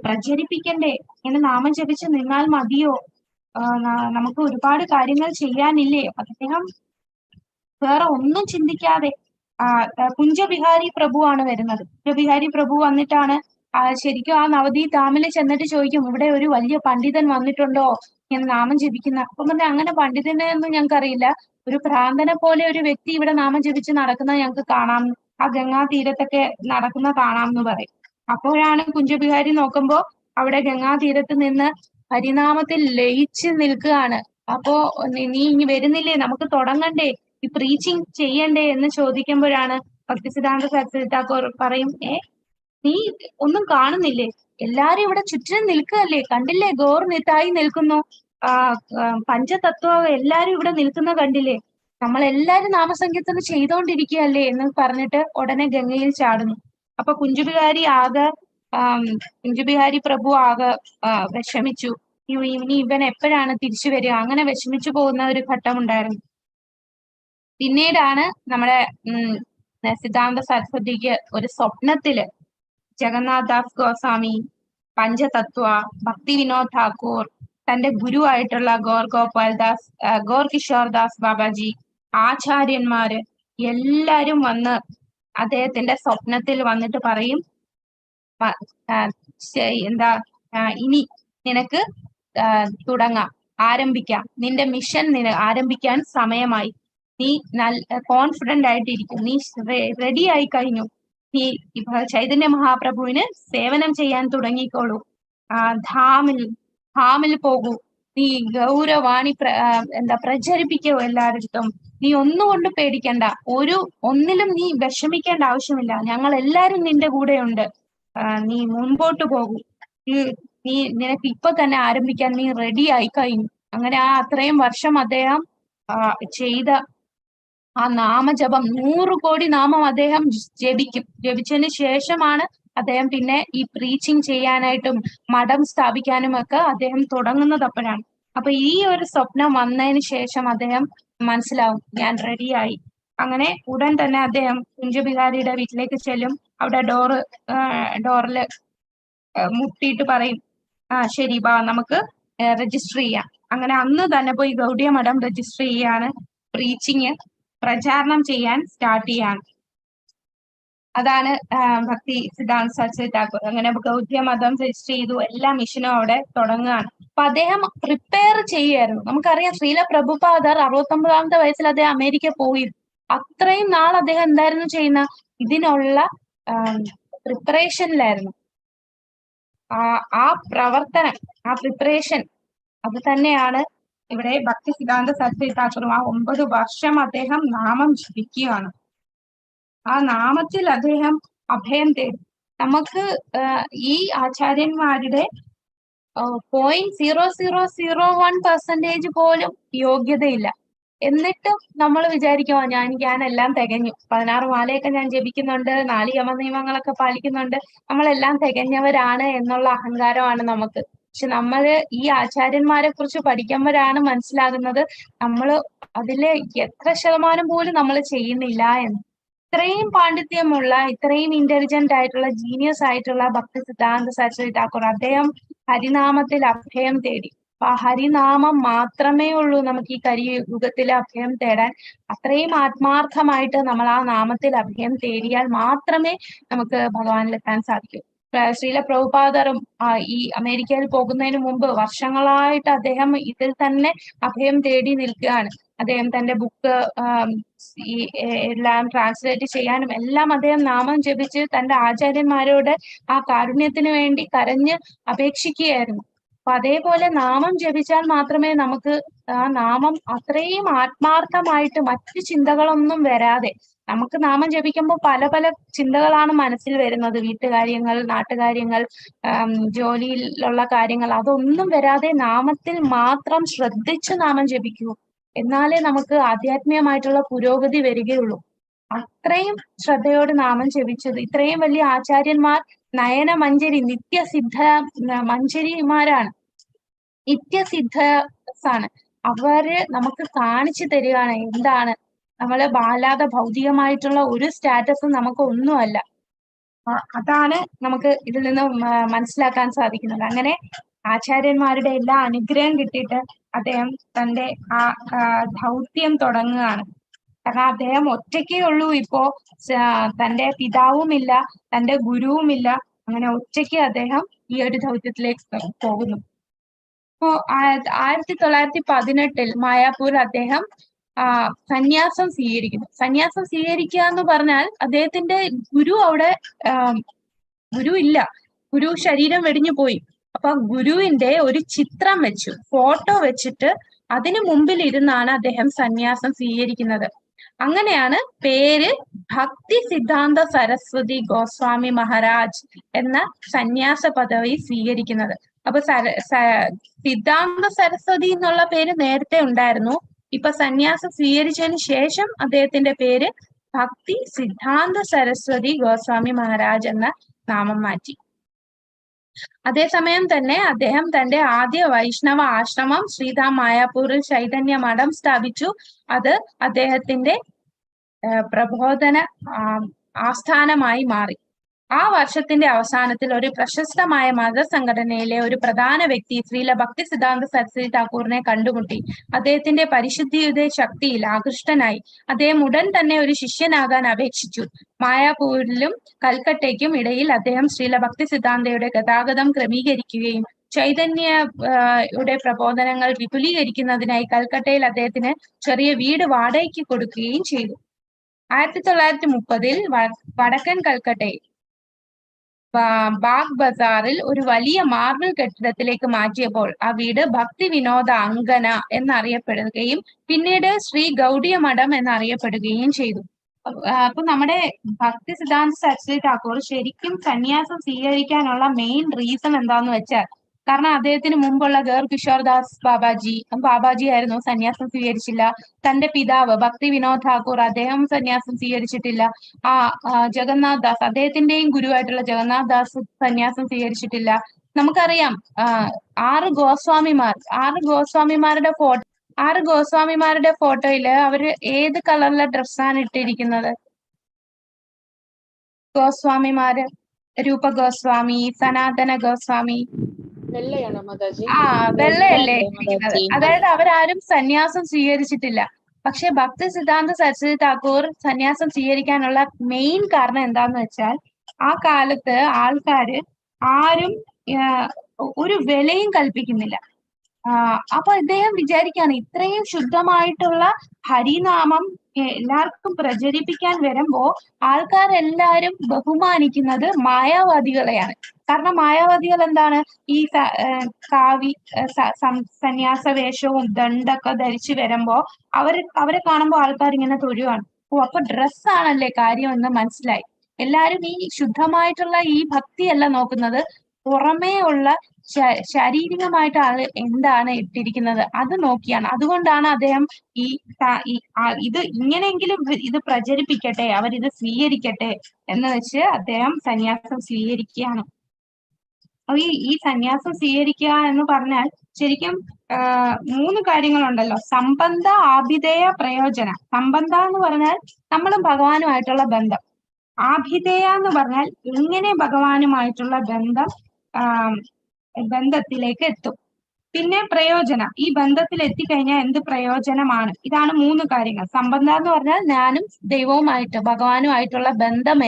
പ്രചരിപ്പിക്കണ്ടേ? ഇങ്ങനെ നാമം ജപിച്ച് നിന്നാൽ മതിയോ? നമുക്ക് ഒരുപാട് കാര്യങ്ങൾ ചെയ്യാനില്ലേ? അദ്ദേഹം വേറെ ഒന്നും ചിന്തിക്കാതെ കുഞ്ചബിഹാരി പ്രഭുവാണ് വരുന്നത്. കുഞ്ചബിഹാരി പ്രഭു വന്നിട്ടാണ് ശരിക്കും ആ നവദീപ് ഡാമിൽ ചെന്നിട്ട് ചോദിക്കും, ഇവിടെ ഒരു വലിയ പണ്ഡിതൻ വന്നിട്ടുണ്ടോ ഇങ്ങനെ നാമം ജപിക്കുന്ന? അപ്പം പറഞ്ഞാൽ അങ്ങനെ പണ്ഡിതനെ ഒന്നും ഞങ്ങൾക്ക് അറിയില്ല, ഒരു ഭ്രാന്തനെ പോലെ ഒരു വ്യക്തി ഇവിടെ നാമം ജപിച്ച് നടക്കുന്നത് ഞങ്ങൾക്ക് കാണാം, ആ ഗംഗാ തീരത്തൊക്കെ നടക്കുന്ന കാണാം എന്ന് പറയും. അപ്പോഴാണ് കുഞ്ചബിഹാരി നോക്കുമ്പോ അവിടെ ഗംഗാ തീരത്ത് നിന്ന് ഹരിനാമത്തിൽ ലയിച്ച് നിൽക്കുകയാണ്. അപ്പോ നീ ഇനി വരുന്നില്ലേ, നമുക്ക് തുടങ്ങണ്ടേ, ഈ പ്രീച്ചിങ് ചെയ്യണ്ടേ എന്ന് ചോദിക്കുമ്പോഴാണ് ഭക്തി സിദ്ധാന്ത സരസ്വതി ഠാക്കൂർ പറയും, നീ ഒന്നും കാണുന്നില്ലേ? എല്ലാരും ഇവിടെ ചുറ്റിനും നിൽക്കുകയല്ലേ? കണ്ടില്ലേ ഗോർ നിത്തായി നിൽക്കുന്നു, പഞ്ചതത്വ എല്ലാരും ഇവിടെ നിൽക്കുന്ന കണ്ടില്ലേ? നമ്മളെല്ലാരും നാമസങ്കീർത്തനം ചെയ്തോണ്ടിരിക്കുകയല്ലേ എന്ന് പറഞ്ഞിട്ട് ഉടനെ ഗംഗയിൽ ചാടുന്നു. അപ്പൊ കുഞ്ചുബിഹാരി പ്രഭു ആകെ വിഷമിച്ചു. ഇനി ഇവൻ എപ്പോഴാണ് തിരിച്ചു വരിക? അങ്ങനെ വിഷമിച്ചു പോകുന്ന ഒരു ഘട്ടം ഉണ്ടായിരുന്നു. പിന്നീടാണ് നമ്മുടെ സിദ്ധാന്ത സരസ്വതിക്ക് ഒരു സ്വപ്നത്തില് ജഗന്നാഥ് ദാസ് ഗോസ്വാമി, പഞ്ചതത്വ, ഭക്തി വിനോദ് ഠാക്കൂർ, തന്റെ ഗുരുവായിട്ടുള്ള ഗോർ കിഷോർ ദാസ് ബാബാജി, ആചാര്യന്മാര് എല്ലാരും വന്ന് അദ്ദേഹത്തിന്റെ സ്വപ്നത്തിൽ വന്നിട്ട് പറയും, ഇനി നിനക്ക് തുടങ്ങാം, ആരംഭിക്കാം, നിന്റെ മിഷൻ ആരംഭിക്കാൻ സമയമായി, നീ കോൺഫിഡന്റ് ആയിട്ടിരിക്കും, നീ റെഡി ആയി കഴിഞ്ഞു, നീ ചൈതന്യ മഹാപ്രഭുവിന് സേവനം ചെയ്യാൻ തുടങ്ങിക്കോളൂ, ധാമിൽ പോകൂ, നീ ഗൗരവാണി പ്രചരിപ്പിക്കൂ എല്ലായിടത്തും, നീ ഒന്നുകൊണ്ട് പേടിക്കണ്ട, ഒന്നിലും നീ വിഷമിക്കേണ്ട ആവശ്യമില്ല, ഞങ്ങൾ എല്ലാരും നിന്റെ കൂടെയുണ്ട്, നീ മുൻപോട്ട് പോകൂ, നിനക്ക് ഇപ്പൊ തന്നെ ആരംഭിക്കാൻ നീ റെഡി ആയി കഴിഞ്ഞു. അങ്ങനെ അത്രയും വർഷം അദ്ദേഹം ചെയ്ത ആ നാമജപം, 100 കോടി നാമം അദ്ദേഹം ജപിച്ചതിന് ശേഷമാണ് അദ്ദേഹം പിന്നെ ഈ പ്രീച്ചിങ് ചെയ്യാനായിട്ടും മഠം സ്ഥാപിക്കാനും ഒക്കെ അദ്ദേഹം തുടങ്ങുന്നത് അപ്പോഴാണ്. അപ്പൊ ഈ ഒരു സ്വപ്നം വന്നതിന് ശേഷം അദ്ദേഹം മനസ്സിലാവും, ഞാൻ റെഡിയായി. അങ്ങനെ ഉടൻ തന്നെ അദ്ദേഹം കുഞ്ചബിഹാരിയുടെ വീട്ടിലേക്ക് ചെല്ലും. അവിടെ ഡോറില് മുട്ടിയിട്ട് പറയും, ശരി ബാ, നമുക്ക് രജിസ്റ്റർ ചെയ്യാം. അങ്ങനെ അന്ന് തന്നെ പോയി ഗൗഡിയ മഠം രജിസ്റ്റർ ചെയ്യാണ്, പ്രീച്ചിങ് പ്രചാരണം ചെയ്യാൻ സ്റ്റാർട്ട് ചെയ്യാണ്. അതാണ് ഭക്തി സിദ്ധാന്ത സരസ്വതി ഠാക്കൂർ. അങ്ങനെ ഗൗഡിയ മഠം രജിസ്റ്റർ ചെയ്തു, എല്ലാ മിഷനും അവിടെ തുടങ്ങുകയാണ്. അപ്പൊ അദ്ദേഹം പ്രിപ്പയർ ചെയ്യുമായിരുന്നു. നമുക്കറിയാം, ശ്രീല പ്രഭുപാദർ 69-ാമത്തെ വയസ്സിൽ അദ്ദേഹം അമേരിക്ക പോയി. അത്രയും നാൾ അദ്ദേഹം എന്തായിരുന്നു ചെയ്യുന്ന? ഇതിനുള്ള പ്രിപ്പറേഷനിലായിരുന്നു. ആ പ്രവർത്തനം, ആ പ്രിപ്പറേഷൻ, അത് തന്നെയാണ് ഇവിടെ ഭക്തി സിദ്ധാന്ത സരസ്വതി ഠാക്കൂറും. ആ 9 വർഷം അദ്ദേഹം നാമം ജപിക്കുകയാണ്. ആ നാമത്തിൽ അദ്ദേഹം അഭയം തേടി. നമുക്ക് ഈ ആചാര്യന്മാരുടെ 0.0001% പോലും യോഗ്യതയില്ല. എന്നിട്ടും നമ്മൾ വിചാരിക്കുമോ, ഞാൻ എല്ലാം തികഞ്ഞു, 16 മാലയൊക്കെ ഞാൻ ജപിക്കുന്നുണ്ട്, 4 യമനിയമങ്ങളൊക്കെ പാലിക്കുന്നുണ്ട്, നമ്മളെല്ലാം തികഞ്ഞവരാണ് എന്നുള്ള അഹങ്കാരമാണ് നമുക്ക്. പക്ഷെ നമ്മള് ഈ ആചാര്യന്മാരെ കുറിച്ച് പഠിക്കുമ്പോഴാണ് മനസ്സിലാകുന്നത്, നമ്മൾ അതില് എത്ര ശതമാനം പോലും നമ്മൾ ചെയ്യുന്നില്ല എന്ന്. ഇത്രയും പാണ്ഡിത്യമുള്ള, ഇത്രയും ഇന്റലിജന്റ് ആയിട്ടുള്ള, ജീനിയസ് ആയിട്ടുള്ള ഭക്തി സിദ്ധാന്ത സരസ്വതി ഠാക്കൂർ, അദ്ദേഹം ഹരിനാമത്തിൽ അഭയം തേടി. അപ്പൊ ആ ഹരിനാമം മാത്രമേ ഉള്ളൂ നമുക്ക് ഈ കലിയുഗത്തിൽ അഭയം തേടാൻ. അത്രയും ആത്മാർത്ഥമായിട്ട് നമ്മൾ ആ നാമത്തിൽ അഭയം തേടിയാൽ മാത്രമേ നമുക്ക് ഭഗവാനിലെത്താൻ സാധിക്കൂ. ശ്രീല പ്രഭുപാദറും ഈ അമേരിക്കയിൽ പോകുന്നതിന് മുമ്പ് വർഷങ്ങളായിട്ട് അദ്ദേഹം ഇതിൽ തന്നെ അഭയം തേടി നിൽക്കുകയാണ്. അദ്ദേഹം തന്റെ ബുക്ക് എല്ലാം ട്രാൻസ്ലേറ്റ് ചെയ്യാനും എല്ലാം അദ്ദേഹം നാമം ജപിച്ച് തന്റെ ആചാര്യന്മാരോട് ആ കാരുണ്യത്തിന് വേണ്ടി കരഞ്ഞ് അപേക്ഷിക്കുകയായിരുന്നു. അപ്പൊ അതേപോലെ നാമം ജപിച്ചാൽ മാത്രമേ നമുക്ക് ആ നാമം അത്രയും ആത്മാർത്ഥമായിട്ട്, മറ്റു ചിന്തകളൊന്നും വരാതെ, നമുക്ക് നാമം ജപിക്കുമ്പോൾ പല പല ചിന്തകളാണ് മനസ്സിൽ വരുന്നത്, വീട്ടുകാര്യങ്ങൾ, നാട്ടുകാര്യങ്ങൾ, ജോലിയിലുള്ള കാര്യങ്ങൾ, അതൊന്നും വരാതെ നാമത്തിൽ മാത്രം ശ്രദ്ധിച്ച് നാമം ജപിക്കൂ. എന്നാലേ നമുക്ക് ആധ്യാത്മികമായിട്ടുള്ള പുരോഗതി വരികയുള്ളൂ. അത്രയും ശ്രദ്ധയോട് നാമം ജപിച്ചത് ഇത്രയും വലിയ ആചാര്യന്മാർ നയന മഞ്ജരി, നിത്യസിദ്ധ മഞ്ജരിമാരാണ്, നിത്യസിദ്ധസാണ്. അവര് നമുക്ക് കാണിച്ചു തരികയാണ് എന്താണ് നമ്മള് ബാലാതെ ഭൗതികമായിട്ടുള്ള ഒരു സ്റ്റാറ്റസും നമുക്ക് ഒന്നുമല്ല. അതാണ് നമുക്ക് ഇതിൽ നിന്ന് മനസ്സിലാക്കാൻ സാധിക്കുന്നത്. അങ്ങനെ ആചാര്യന്മാരുടെ എല്ലാ അനുഗ്രഹം കിട്ടിയിട്ട് അദ്ദേഹം തന്റെ ആ ദൗത്യം തുടങ്ങുകയാണ്. കാരണം അദ്ദേഹം ഒറ്റയ്ക്കേ ഉള്ളൂ ഇപ്പോ, തന്റെ പിതാവുമില്ല, തന്റെ ഗുരുവുമില്ല. അങ്ങനെ ഒറ്റയ്ക്ക് അദ്ദേഹം ഈ ഒരു ദൗത്യത്തിലേക്ക് പോകുന്നു. അപ്പോ 1918 മായാപൂരിൽ അദ്ദേഹം സന്യാസം സ്വീകരിക്കുന്നു. സന്യാസം സ്വീകരിക്കുക എന്ന് പറഞ്ഞാൽ അദ്ദേഹത്തിന്റെ ഗുരു ഇല്ല, ഗുരു ശരീരം വെടിഞ്ഞു പോയി. അപ്പൊ ഗുരുവിന്റെ ഒരു ചിത്രം വെച്ചു, ഫോട്ടോ വെച്ചിട്ട് അതിനു മുമ്പിൽ ഇരുന്നാണ് അദ്ദേഹം സന്യാസം സ്വീകരിക്കുന്നത്. അങ്ങനെയാണ് പേര് ഭക്തി സിദ്ധാന്ത സരസ്വതി ഗോസ്വാമി മഹാരാജ് എന്ന സന്യാസ പദവി സ്വീകരിക്കുന്നത്. അപ്പൊ സിദ്ധാന്ത സരസ്വതി എന്നുള്ള പേര് നേരത്തെ ഉണ്ടായിരുന്നു. ഇപ്പൊ സന്യാസം സ്വീകരിച്ചതിന് ശേഷം അദ്ദേഹത്തിന്റെ പേര് ഭക്തി സിദ്ധാന്ത സരസ്വതി ഗോസ്വാമി മഹാരാജ് എന്ന നാമം മാറ്റി. അതേസമയം തന്നെ അദ്ദേഹം തന്റെ ആദ്യ വൈഷ്ണവ ആശ്രമം ശ്രീധാം മായാപൂരിൽ ചൈതന്യ മഠം സ്ഥാപിച്ചു. അത് അദ്ദേഹത്തിന്റെ പ്രബോധന ആസ്ഥാനമായി മാറി. ആ വർഷത്തിന്റെ അവസാനത്തിൽ ഒരു പ്രശസ്തമായ മതസംഘടനയിലെ ഒരു പ്രധാന വ്യക്തി ശ്രീല ഭക്തി സിദ്ധാന്ത സരസ്വതി താക്കൂറിനെ കണ്ടുമുട്ടി. അദ്ദേഹത്തിന്റെ പരിശുദ്ധിയുടെ ശക്തിയിൽ ആകൃഷ്ടനായി അദ്ദേഹം ഉടൻ തന്നെ ഒരു ശിഷ്യനാകാൻ അപേക്ഷിച്ചു. മായാപൂരിലും കൽക്കട്ടയ്ക്കും ഇടയിൽ അദ്ദേഹം ശ്രീല ഭക്തി സിദ്ധാന്തയുടെ ഗതാഗതം ക്രമീകരിക്കുകയും ചൈതന്യയുടെ പ്രബോധനങ്ങൾ വിപുലീകരിക്കുന്നതിനായി കൽക്കട്ടയിൽ അദ്ദേഹത്തിന് ചെറിയ വീട് വാടകയ്ക്ക് കൊടുക്കുകയും ചെയ്തു. 1930 വടക്കൻ കൽക്കട്ടയിൽ ബാഗ് ബസാറിൽ ഒരു വലിയ മാർബിൾ കെട്ടിടത്തിലേക്ക് മാറ്റിയപ്പോൾ ആ വീട് ഭക്തി വിനോദ അങ്കന എന്നറിയപ്പെടുകയും പിന്നീട് ശ്രീ ഗൗഡിയ മഠം എന്നറിയപ്പെടുകയും ചെയ്തു. അപ്പൊ നമ്മുടെ ഭക്തി സിദ്ധാന്ത സരസ്വതി താക്കൂർ ശരിക്കും സന്യാസം സ്വീകരിക്കാനുള്ള മെയിൻ റീസൺ എന്താന്ന് വെച്ചാൽ, കാരണം അദ്ദേഹത്തിന് മുമ്പുള്ള കിഷോർദാസ് ബാബാജി ആയിരുന്നു, സന്യാസം സ്വീകരിച്ചില്ല. തന്റെ പിതാവ് ഭക്തി വിനോദ് ഠാക്കൂർ, അദ്ദേഹം സന്യാസം സ്വീകരിച്ചിട്ടില്ല. ജഗന്നാഥ് ദാസ്, അദ്ദേഹത്തിന്റെയും ഗുരുവായിട്ടുള്ള ജഗന്നാഥ് ദാസ് സന്യാസം സ്വീകരിച്ചിട്ടില്ല. നമുക്കറിയാം 6 ഗോസ്വാമിമാരുടെ ഫോട്ടോയില് അവര് ഏത് കളറിലെ ഡ്രസ്സാണ് ഇട്ടിരിക്കുന്നത്? ഗോസ്വാമിമാര്, രൂപ ഗോസ്വാമി, സനാതന ഗോസ്വാമി, വെള്ളയാണോ മാതാജി? വെള്ളയല്ലേ ഇട്ടിരിക്കുന്നത്. അതായത് അവരാരും സന്യാസം സ്വീകരിച്ചിട്ടില്ല. പക്ഷെ ഭക്തി സിദ്ധാന്ത സരസ്വതി താക്കൂർ സന്യാസം സ്വീകരിക്കാനുള്ള മെയിൻ കാരണം എന്താന്ന് വെച്ചാൽ, ആ കാലത്ത് ആൾക്കാര് ആരും ഒരു വിലയും കൽപ്പിക്കുന്നില്ല. അപ്പൊ ഇദ്ദേഹം വിചാരിക്കാണ് ഇത്രയും ശുദ്ധമായിട്ടുള്ള ഹരിനാമം എല്ലാവർക്കും പ്രചരിപ്പിക്കാൻ വരുമ്പോ ആൾക്കാരെല്ലാരും ബഹുമാനിക്കുന്നത് മായാവാദികളെയാണ്. കാരണം മായാവാദികൾ എന്താണ്, ഈ സന്യാസ വേഷവും ദണ്ടൊക്കെ ധരിച്ചു വരുമ്പോ അവരെ കാണുമ്പോൾ ആൾക്കാർ ഇങ്ങനെ തൊഴുവാണ്. അപ്പൊ ഡ്രസ്സാണല്ലേ കാര്യം എന്ന് മനസ്സിലായി. എല്ലാരും ഈ ശുദ്ധമായിട്ടുള്ള ഈ ഭക്തിയല്ല നോക്കുന്നത്, പുറമേ ഉള്ള ശാരീരികമായിട്ട് ആള് എന്താണ് ഇട്ടിരിക്കുന്നത് അത് നോക്കിയാണ്. അതുകൊണ്ടാണ് അദ്ദേഹം ഇത് ഇങ്ങനെയെങ്കിലും ഇത് പ്രചരിപ്പിക്കട്ടെ, അവരിത് സ്വീകരിക്കട്ടെ എന്ന് വെച്ച് അദ്ദേഹം സന്യാസം സ്വീകരിക്കുകയാണ്. അപ്പൊ ഈ സന്യാസം സ്വീകരിക്കുക എന്ന് പറഞ്ഞാൽ ശരിക്കും 3 കാര്യങ്ങളുണ്ടല്ലോ: സംബന്ധ, ആഭിധേയ, പ്രയോജന. സംബന്ധ എന്ന് പറഞ്ഞാൽ നമ്മളും ഭഗവാനുമായിട്ടുള്ള ബന്ധം. ആഭിധേയ എന്ന് പറഞ്ഞാൽ എങ്ങനെ ഭഗവാനുമായിട്ടുള്ള ബന്ധത്തിലേക്ക് എത്തും. പിന്നെ പ്രയോജന, ഈ ബന്ധത്തിൽ എത്തിക്കഴിഞ്ഞാൽ എന്ത് പ്രയോജനമാണ്. ഇതാണ് 3 കാര്യങ്ങൾ. സംബന്ധ എന്ന് പറഞ്ഞാൽ ഞാനും ദൈവവുമായിട്ട്, ഭഗവാനുമായിട്ടുള്ള ബന്ധം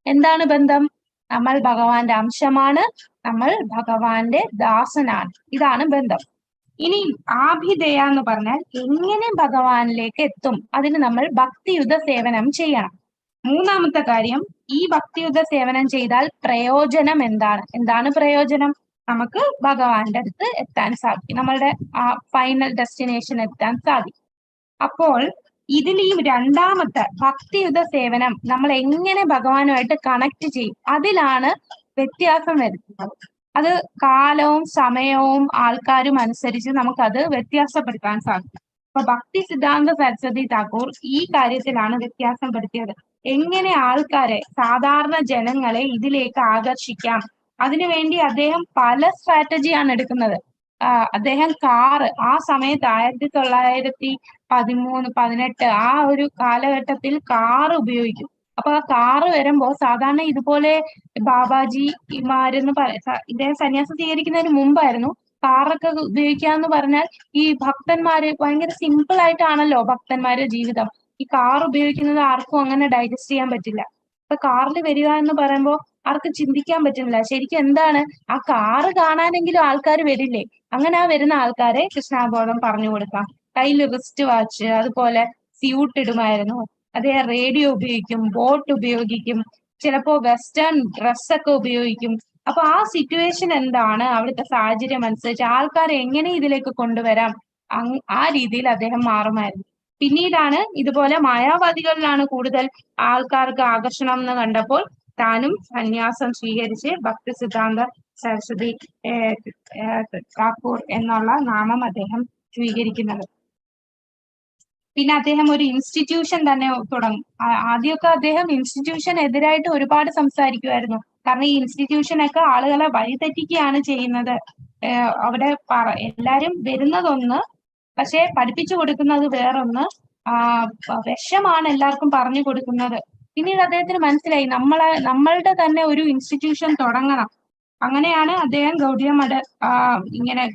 എന്താണ് ബന്ധം? നമ്മൾ ഭഗവാന്റെ അംശമാണ്, നമ്മൾ ഭഗവാന്റെ ദാസനാണ്. ഇതാണ് ബന്ധം. ഇനി ആഭിധേയ എന്ന് പറഞ്ഞാൽ എങ്ങനെ ഭഗവാനിലേക്ക് എത്തും, അതിന് നമ്മൾ ഭക്തിയുത സേവനം ചെയ്യണം. 3ാമത്തെ കാര്യം, ഈ ഭക്തിയുത സേവനം ചെയ്താൽ പ്രയോജനം എന്താണ് പ്രയോജനം? നമുക്ക് ഭഗവാന്റെ അടുത്ത് എത്താൻ സാധിക്കും, നമ്മളുടെ ആ ഫൈനൽ ഡെസ്റ്റിനേഷൻ എത്താൻ സാധിക്കും. അപ്പോൾ ഇതിൽ ഈ 2ാമത്തെ ഭക്തിയുത സേവനം നമ്മൾ എങ്ങനെ ഭഗവാനുമായിട്ട് കണക്ട് ചെയ്യും, അതിലാണ് വ്യത്യാസം വരുത്തുന്നത്. അത് കാലവും സമയവും ആൾക്കാരും അനുസരിച്ച് നമുക്കത് വ്യത്യാസപ്പെടുത്താൻ സാധിക്കും. അപ്പൊ ഭക്തി സിദ്ധാന്ത സരസ്വതി താക്കൂർ ഈ കാര്യത്തിലാണ് വ്യത്യാസപ്പെടുത്തിയത്. എങ്ങനെ ആൾക്കാരെ, സാധാരണ ജനങ്ങളെ ഇതിലേക്ക് ആകർഷിക്കാം, അതിനുവേണ്ടി അദ്ദേഹം പല സ്ട്രാറ്റജിയാണ് എടുക്കുന്നത്. അദ്ദേഹം ആ സമയത്ത് 1913-18 ആ ഒരു കാലഘട്ടത്തിൽ കാറ് ഉപയോഗിക്കും. അപ്പൊ ആ കാറ് വരുമ്പോ സാധാരണ ഇതുപോലെ ബാബാജിമാരെന്ന് ഇദ്ദേഹം സന്യാസം സ്വീകരിക്കുന്നതിന് മുമ്പായിരുന്നു കാറൊക്കെ ഉപയോഗിക്കാന്ന് പറഞ്ഞാൽ ഈ ഭക്തന്മാര് ഭയങ്കര സിമ്പിൾ ആയിട്ടാണല്ലോ ഭക്തന്മാരുടെ ജീവിതം. ഈ കാർ ഉപയോഗിക്കുന്നത് ആർക്കും അങ്ങനെ ഡൈജസ്റ്റ് ചെയ്യാൻ പറ്റില്ല. ഇപ്പൊ കാറിൽ വരിക എന്ന് പറയുമ്പോൾ ആർക്കും ചിന്തിക്കാൻ പറ്റുന്നില്ല. ശരിക്കും എന്താണ്, ആ കാറ് കാണാനെങ്കിലും ആൾക്കാർ വരില്ലേ? അങ്ങനെ ആ വരുന്ന ആൾക്കാരെ കൃഷ്ണാബോധം പറഞ്ഞു കൊടുക്കാം. കയ്യിൽ റിസ്റ്റ് വാച്ച്, അതുപോലെ സ്യൂട്ട് ഇടുമായിരുന്നു. അതേ റേഡിയോ ഉപയോഗിക്കും, ബോട്ട് ഉപയോഗിക്കും, ചിലപ്പോ വെസ്റ്റേൺ ഡ്രസ്സൊക്കെ ഉപയോഗിക്കും. അപ്പൊ ആ സിറ്റുവേഷൻ എന്താണ്, അവിടുത്തെ സാഹചര്യം അനുസരിച്ച് ആൾക്കാരെ എങ്ങനെ ഇതിലേക്ക് കൊണ്ടുവരാം, ആ രീതിയിൽ അദ്ദേഹം മാറുമായിരുന്നു. പിന്നീടാണ് ഇതുപോലെ മായാവാദികളിലാണ് കൂടുതൽ ആൾക്കാർക്ക് ആകർഷണം എന്ന് കണ്ടപ്പോൾ താനും സന്യാസം സ്വീകരിച്ച് ഭക്തി സിദ്ധാന്ത സരസ്വതി താക്കൂർ എന്നുള്ള നാമം അദ്ദേഹം സ്വീകരിക്കുന്നത്. പിന്നെ അദ്ദേഹം ഒരു ഇൻസ്റ്റിറ്റ്യൂഷൻ തന്നെ തുടങ്ങും. ആദ്യമൊക്കെ അദ്ദേഹം ഇൻസ്റ്റിറ്റ്യൂഷൻ എതിരായിട്ട് ഒരുപാട് സംസാരിക്കുമായിരുന്നു. കാരണം ഈ ഇൻസ്റ്റിറ്റ്യൂഷനൊക്കെ ആളുകളെ വഴിതെറ്റിക്കുകയാണ് ചെയ്യുന്നത്. അവിടെ എല്ലാരും വരുന്നതൊന്ന്, പക്ഷെ പഠിപ്പിച്ചു കൊടുക്കുന്നത് വേറൊന്ന്, വിഷമാണ് എല്ലാവർക്കും പറഞ്ഞു കൊടുക്കുന്നത്. പിന്നീട് അദ്ദേഹത്തിന് മനസ്സിലായി നമ്മളുടെ തന്നെ ഒരു ഇൻസ്റ്റിറ്റ്യൂഷൻ തുടങ്ങണം. അങ്ങനെയാണ് അദ്ദേഹം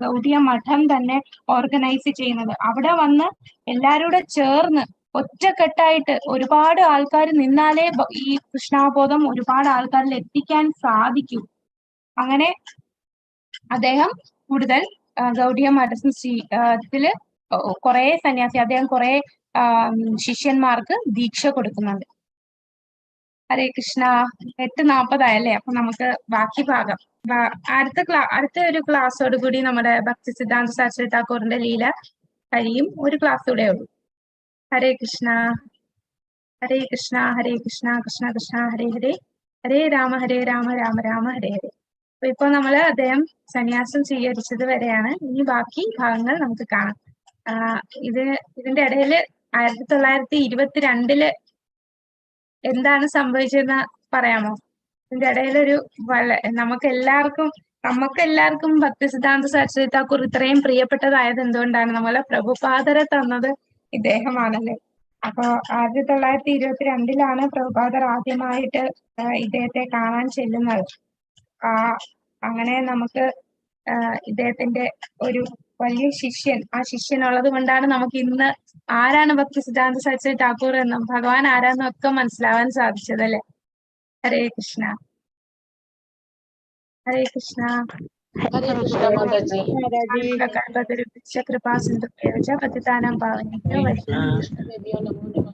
ഗൗഡിയ മഠം തന്നെ ഓർഗനൈസ് ചെയ്യുന്നത്. അവിടെ വന്ന് എല്ലാവരുടെ ചേർന്ന് ഒറ്റക്കെട്ടായിട്ട് ഒരുപാട് ആൾക്കാർ നിന്നാലേ ഈ കൃഷ്ണാബോധം ഒരുപാട് ആൾക്കാരിൽ എത്തിക്കാൻ സാധിക്കൂ. അങ്ങനെ അദ്ദേഹം കൂടുതൽ ഗൗഡിയ മഠത്തില് കുറെ സന്യാസി, അദ്ദേഹം കുറെ ശിഷ്യന്മാർക്ക് ദീക്ഷ കൊടുക്കുന്നുണ്ട്. ഹരേ കൃഷ്ണ. 8:40 അപ്പൊ നമുക്ക് ബാക്കി ഭാഗം അടുത്ത ഒരു ക്ലാസ്സോട് കൂടി നമ്മുടെ ഭക്തി സിദ്ധാന്ത സരസ്വതി താക്കൂറിന്റെ ലീല കഴിയും. ഒരു ക്ലാസ് കൂടെ ഉള്ളൂ. ഹരേ കൃഷ്ണ. ഹരേ കൃഷ്ണ ഹരേ കൃഷ്ണ കൃഷ്ണ കൃഷ്ണ ഹരേ ഹരേ, ഹരേ രാമ രാമ രാമ ഹരേ ഹരേ. അപ്പൊ ഇപ്പൊ നമ്മള് അദ്ദേഹം സന്യാസം സ്വീകരിച്ചത് വരെയാണ്. ഇനി ബാക്കി ഭാഗങ്ങൾ നമുക്ക് കാണാം. ഇതിന്റെ ഇടയില് 1922 എന്താണ് സംഭവിച്ചതെന്ന് പറയാമോ? ഇതിന്റെ ഇടയിലൊരു നമുക്കെല്ലാവർക്കും ഭക്തി സിദ്ധാന്ത സരസ്വതി താക്കൂർ ഇത്രയും പ്രിയപ്പെട്ടതായത് എന്തുകൊണ്ടാണ്? നമ്മളെ പ്രഭുപാദരെ തന്നത് ഇദ്ദേഹമാണല്ലേ. അപ്പൊ 1922 പ്രഭുപാദർ ആദ്യമായിട്ട് ഇദ്ദേഹത്തെ കാണാൻ ചെല്ലുന്നത്. അങ്ങനെ നമുക്ക് ഇദ്ദേഹത്തിന്റെ ഒരു വലിയ ശിഷ്യൻ, ആ ശിഷ്യനുള്ളത് കൊണ്ടാണ് നമുക്ക് ഇന്ന് ആരാണ് ഭക്തി സിദ്ധാന്ത സരസ്വതി താക്കൂർ എന്നും ഭഗവാൻ ആരാന്നും ഒക്കെ മനസ്സിലാവാൻ സാധിച്ചത് അല്ലെ. ഹരേ കൃഷ്ണ. ഹരേ കൃഷ്ണ. ഹരേ കൃഷ്ണ മാതാജി. കൃപാ സിന്ധു പതിതാനം ഭാവന.